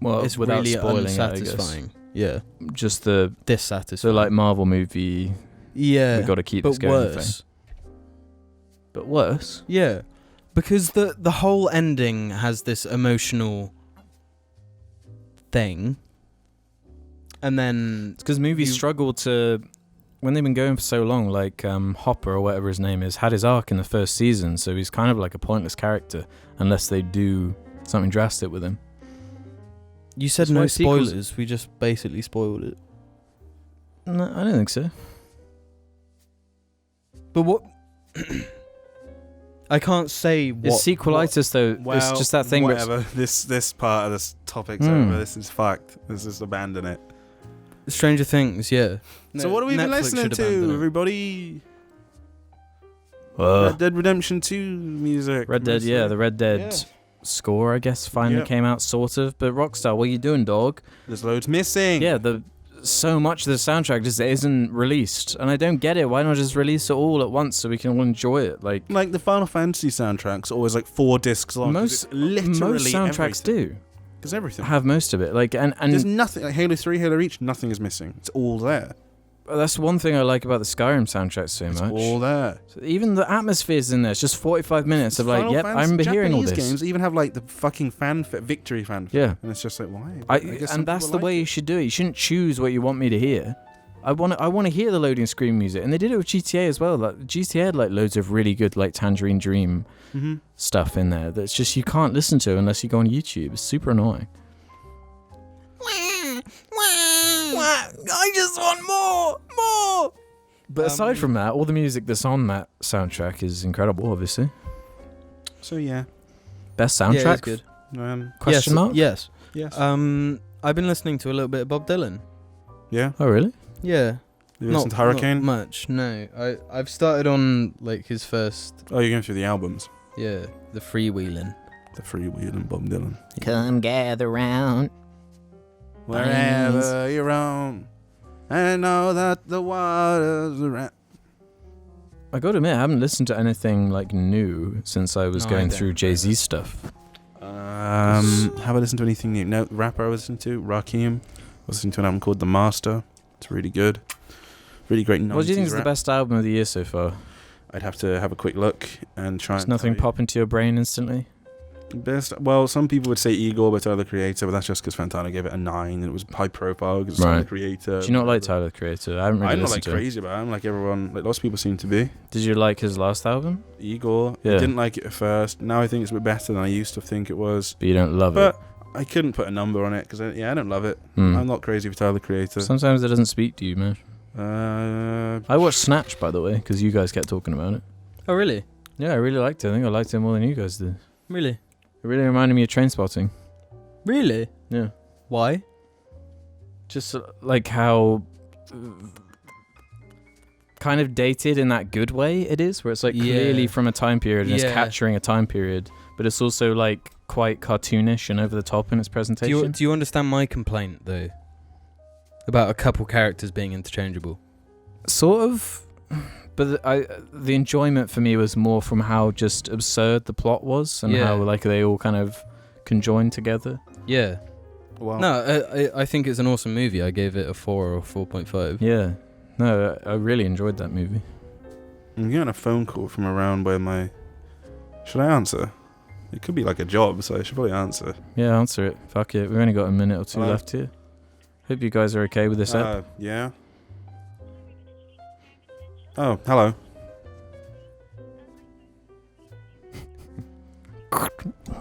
[SPEAKER 2] Well,
[SPEAKER 4] it's
[SPEAKER 2] without
[SPEAKER 4] really
[SPEAKER 2] spoiling it, I guess.
[SPEAKER 4] unsatisfying. Yeah,
[SPEAKER 2] Just the
[SPEAKER 4] dissatisfying.
[SPEAKER 2] like Marvel movie.
[SPEAKER 4] yeah,
[SPEAKER 2] We got to keep this
[SPEAKER 4] but
[SPEAKER 2] going.
[SPEAKER 4] worse.
[SPEAKER 2] Thing. But worse.
[SPEAKER 4] Yeah, because the whole ending has this emotional thing, and then
[SPEAKER 2] It's because movies
[SPEAKER 4] You-
[SPEAKER 2] struggle to, when they've been going for so long, like Hopper or whatever his name is, had his arc in the first season, so he's kind of like a pointless character unless they do something drastic with him.
[SPEAKER 4] you said
[SPEAKER 2] That's
[SPEAKER 4] no
[SPEAKER 2] why sequels-
[SPEAKER 4] spoilers. We just basically spoiled it.
[SPEAKER 2] No, I don't think so.
[SPEAKER 4] But what? I can't say what.
[SPEAKER 2] It's sequelitis though.
[SPEAKER 1] Well,
[SPEAKER 2] it's just that thing.
[SPEAKER 1] Whatever. This part of this topic's
[SPEAKER 2] Mm.
[SPEAKER 1] over. This is fact. Let's just abandon it.
[SPEAKER 4] Stranger Things, yeah.
[SPEAKER 1] So what have we been
[SPEAKER 4] Netflix
[SPEAKER 1] listening
[SPEAKER 4] should abandon
[SPEAKER 1] to,
[SPEAKER 4] it.
[SPEAKER 1] everybody? Red Dead Redemption 2 music.
[SPEAKER 2] Red Dead, yeah, the Red Dead
[SPEAKER 1] Yeah.
[SPEAKER 2] score, I guess, finally
[SPEAKER 1] Yep.
[SPEAKER 2] came out, sort of. But Rockstar, what are you doing, dog?
[SPEAKER 1] There's loads missing.
[SPEAKER 2] Yeah, so much of the soundtrack just isn't released, and I don't get it. Why not just release it all at once so we can all enjoy it? Like
[SPEAKER 1] the Final Fantasy soundtrack's always like 4 discs long. 'Cause
[SPEAKER 2] most
[SPEAKER 1] it's literally
[SPEAKER 2] most soundtracks do
[SPEAKER 1] Because everything.
[SPEAKER 2] have most of it. Like and
[SPEAKER 1] There's nothing like Halo 3, Halo Reach. Nothing is missing. It's all there.
[SPEAKER 2] that's one thing I like about the Skyrim soundtrack so
[SPEAKER 1] It's
[SPEAKER 2] much.
[SPEAKER 1] all there.
[SPEAKER 2] So even the atmosphere's in there. It's just 45 minutes of like,
[SPEAKER 1] Final
[SPEAKER 2] yep, I
[SPEAKER 1] Fantasy-
[SPEAKER 2] remember hearing all
[SPEAKER 1] Japanese
[SPEAKER 2] this.
[SPEAKER 1] games even have like the fucking victory fanfare.
[SPEAKER 2] Yeah.
[SPEAKER 1] And it's just like, why? I guess some
[SPEAKER 2] And that's
[SPEAKER 1] people
[SPEAKER 2] the way
[SPEAKER 1] like
[SPEAKER 2] you should do it. You shouldn't choose what you want me to hear. I want to hear the loading screen music, and they did it with GTA as well. Like GTA had like loads of really good like Tangerine Dream
[SPEAKER 1] it. Mm-hmm.
[SPEAKER 2] stuff in there that's just you can't listen to unless you go on YouTube. It's super annoying. I just want more. But aside from that, all the music that's on that soundtrack is incredible. Obviously,
[SPEAKER 1] So yeah.
[SPEAKER 2] best
[SPEAKER 4] Yeah,
[SPEAKER 2] soundtrack.
[SPEAKER 4] it's good.
[SPEAKER 2] Question mark?
[SPEAKER 4] Yes.
[SPEAKER 1] Yes.
[SPEAKER 4] I've been listening to a little bit of Bob Dylan.
[SPEAKER 1] yeah.
[SPEAKER 2] Oh really?
[SPEAKER 4] Yeah.
[SPEAKER 1] You listen to Hurricane?
[SPEAKER 4] Not much. No. I've started on like his first.
[SPEAKER 1] Oh, you're going through the albums.
[SPEAKER 4] Yeah, the freewheeling.
[SPEAKER 1] The Freewheeling Bob Dylan.
[SPEAKER 3] Come gather round.
[SPEAKER 1] Wherever you're on, I know that the waters around.
[SPEAKER 2] I got to admit, I haven't listened to anything like new since I was
[SPEAKER 4] No, I
[SPEAKER 2] going
[SPEAKER 4] don't.
[SPEAKER 2] through Jay-Z stuff.
[SPEAKER 1] Have I listened to anything new? No, the rapper I was listening to, Rakim. I was listening to an album called The Master. It's really good. Really great 90s
[SPEAKER 2] What do you think is the
[SPEAKER 1] rap.
[SPEAKER 2] best album of the year so far?
[SPEAKER 1] I'd have to have a quick look and try
[SPEAKER 2] Does
[SPEAKER 1] and
[SPEAKER 2] nothing
[SPEAKER 1] tell you.
[SPEAKER 2] pop into your brain instantly?
[SPEAKER 1] Best, well, some people would say Igor by Tyler the Creator, but that's just because Fantana gave it a 9 and it was high profile because it's Tyler the
[SPEAKER 2] Right.
[SPEAKER 1] Creator.
[SPEAKER 2] Do you not like Tyler the Creator? I haven't really
[SPEAKER 1] I'm not
[SPEAKER 2] listened
[SPEAKER 1] like
[SPEAKER 2] to him.
[SPEAKER 1] crazy about him, like everyone, like lots of people seem to be.
[SPEAKER 2] Did you like his last album?
[SPEAKER 1] Igor,
[SPEAKER 2] Yeah.
[SPEAKER 1] I didn't like it at first. Now I think it's a bit better than I used to think it was.
[SPEAKER 2] But you don't love
[SPEAKER 1] But I couldn't put a number on it because I don't love it.
[SPEAKER 2] it? Hmm.
[SPEAKER 1] I'm not crazy for Tyler the Creator.
[SPEAKER 2] Sometimes it doesn't speak to you, man. I watched Snatch, by the way, because you guys kept talking about it.
[SPEAKER 4] Oh really?
[SPEAKER 2] Yeah, I really liked it. I think I liked it more than you guys did.
[SPEAKER 4] Really?
[SPEAKER 2] It really reminded me of Trainspotting.
[SPEAKER 4] Really?
[SPEAKER 2] Yeah.
[SPEAKER 4] Why?
[SPEAKER 2] Just like how kind of dated in that good way it is, where it's like clearly
[SPEAKER 4] Yeah.
[SPEAKER 2] from a time period and it's
[SPEAKER 4] Yeah.
[SPEAKER 2] capturing a time period, but it's also like quite cartoonish and over the top in its presentation.
[SPEAKER 4] Do you understand my complaint though? About a couple characters being interchangeable.
[SPEAKER 2] Sort of, but the enjoyment for me was more from how just absurd the plot was and
[SPEAKER 4] Yeah.
[SPEAKER 2] how like they all kind of conjoined together.
[SPEAKER 4] Yeah.
[SPEAKER 1] well,
[SPEAKER 4] No, I think it's an awesome movie. I gave it a 4 or 4.5.
[SPEAKER 2] Yeah, no, I really enjoyed that movie.
[SPEAKER 1] I'm getting a phone call from around where my. Should I answer? It could be like a job, so I should probably answer.
[SPEAKER 2] Yeah, answer it. Fuck it. We've only got a minute or two
[SPEAKER 1] Hello?
[SPEAKER 2] left here. Hope you guys are okay with this app.
[SPEAKER 1] Yeah. Oh, hello.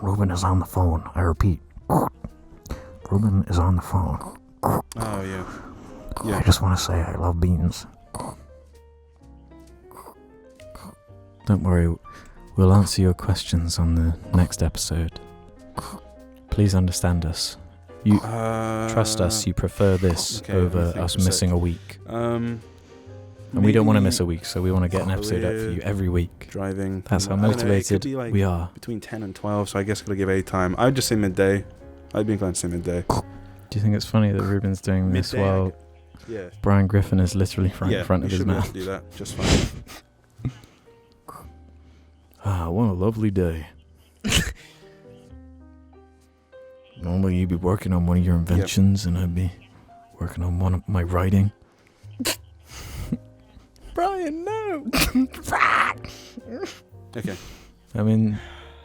[SPEAKER 3] Ruben is on the phone. I repeat. Ruben is on the phone.
[SPEAKER 1] Oh, yeah.
[SPEAKER 3] I
[SPEAKER 1] Yeah.
[SPEAKER 3] just want to say I love beans.
[SPEAKER 2] Don't worry, we'll answer your questions on the next episode. Please understand us. You trust us. You prefer this
[SPEAKER 1] okay,
[SPEAKER 2] over
[SPEAKER 1] I think
[SPEAKER 2] us
[SPEAKER 1] for a sec.
[SPEAKER 2] missing a week,
[SPEAKER 1] And
[SPEAKER 2] and we don't want to miss a week, so we want to get an episode up for you every week.
[SPEAKER 1] Driving.
[SPEAKER 2] That's how
[SPEAKER 1] I don't know, it could
[SPEAKER 2] motivated
[SPEAKER 1] be like
[SPEAKER 2] we are.
[SPEAKER 1] between 10 and 12, so I guess I gotta give a time. I'd just say midday. I'd be inclined to say midday.
[SPEAKER 2] Do you think it's funny that Ruben's doing this
[SPEAKER 1] Midday,
[SPEAKER 2] while
[SPEAKER 1] Yeah.
[SPEAKER 2] Brian Griffin is literally right
[SPEAKER 1] Yeah,
[SPEAKER 2] in front
[SPEAKER 1] you
[SPEAKER 2] of his
[SPEAKER 1] should be able
[SPEAKER 2] mouth?
[SPEAKER 1] to do that just fine.
[SPEAKER 2] Ah, what a lovely day. Normally you'd be working on one of your inventions and I'd be working on one of my writing. Brian, no!
[SPEAKER 1] Okay.
[SPEAKER 2] I mean,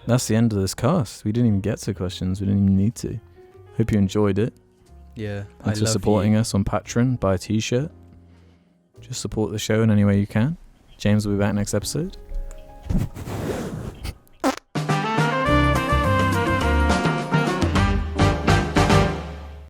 [SPEAKER 2] that's the end of this cast. We didn't even get to questions. We didn't even need to. Hope you enjoyed it.
[SPEAKER 4] Yeah.
[SPEAKER 2] Thanks for supporting us on Patreon. Buy a t-shirt. Just support the show in any way you can. James will be back next episode.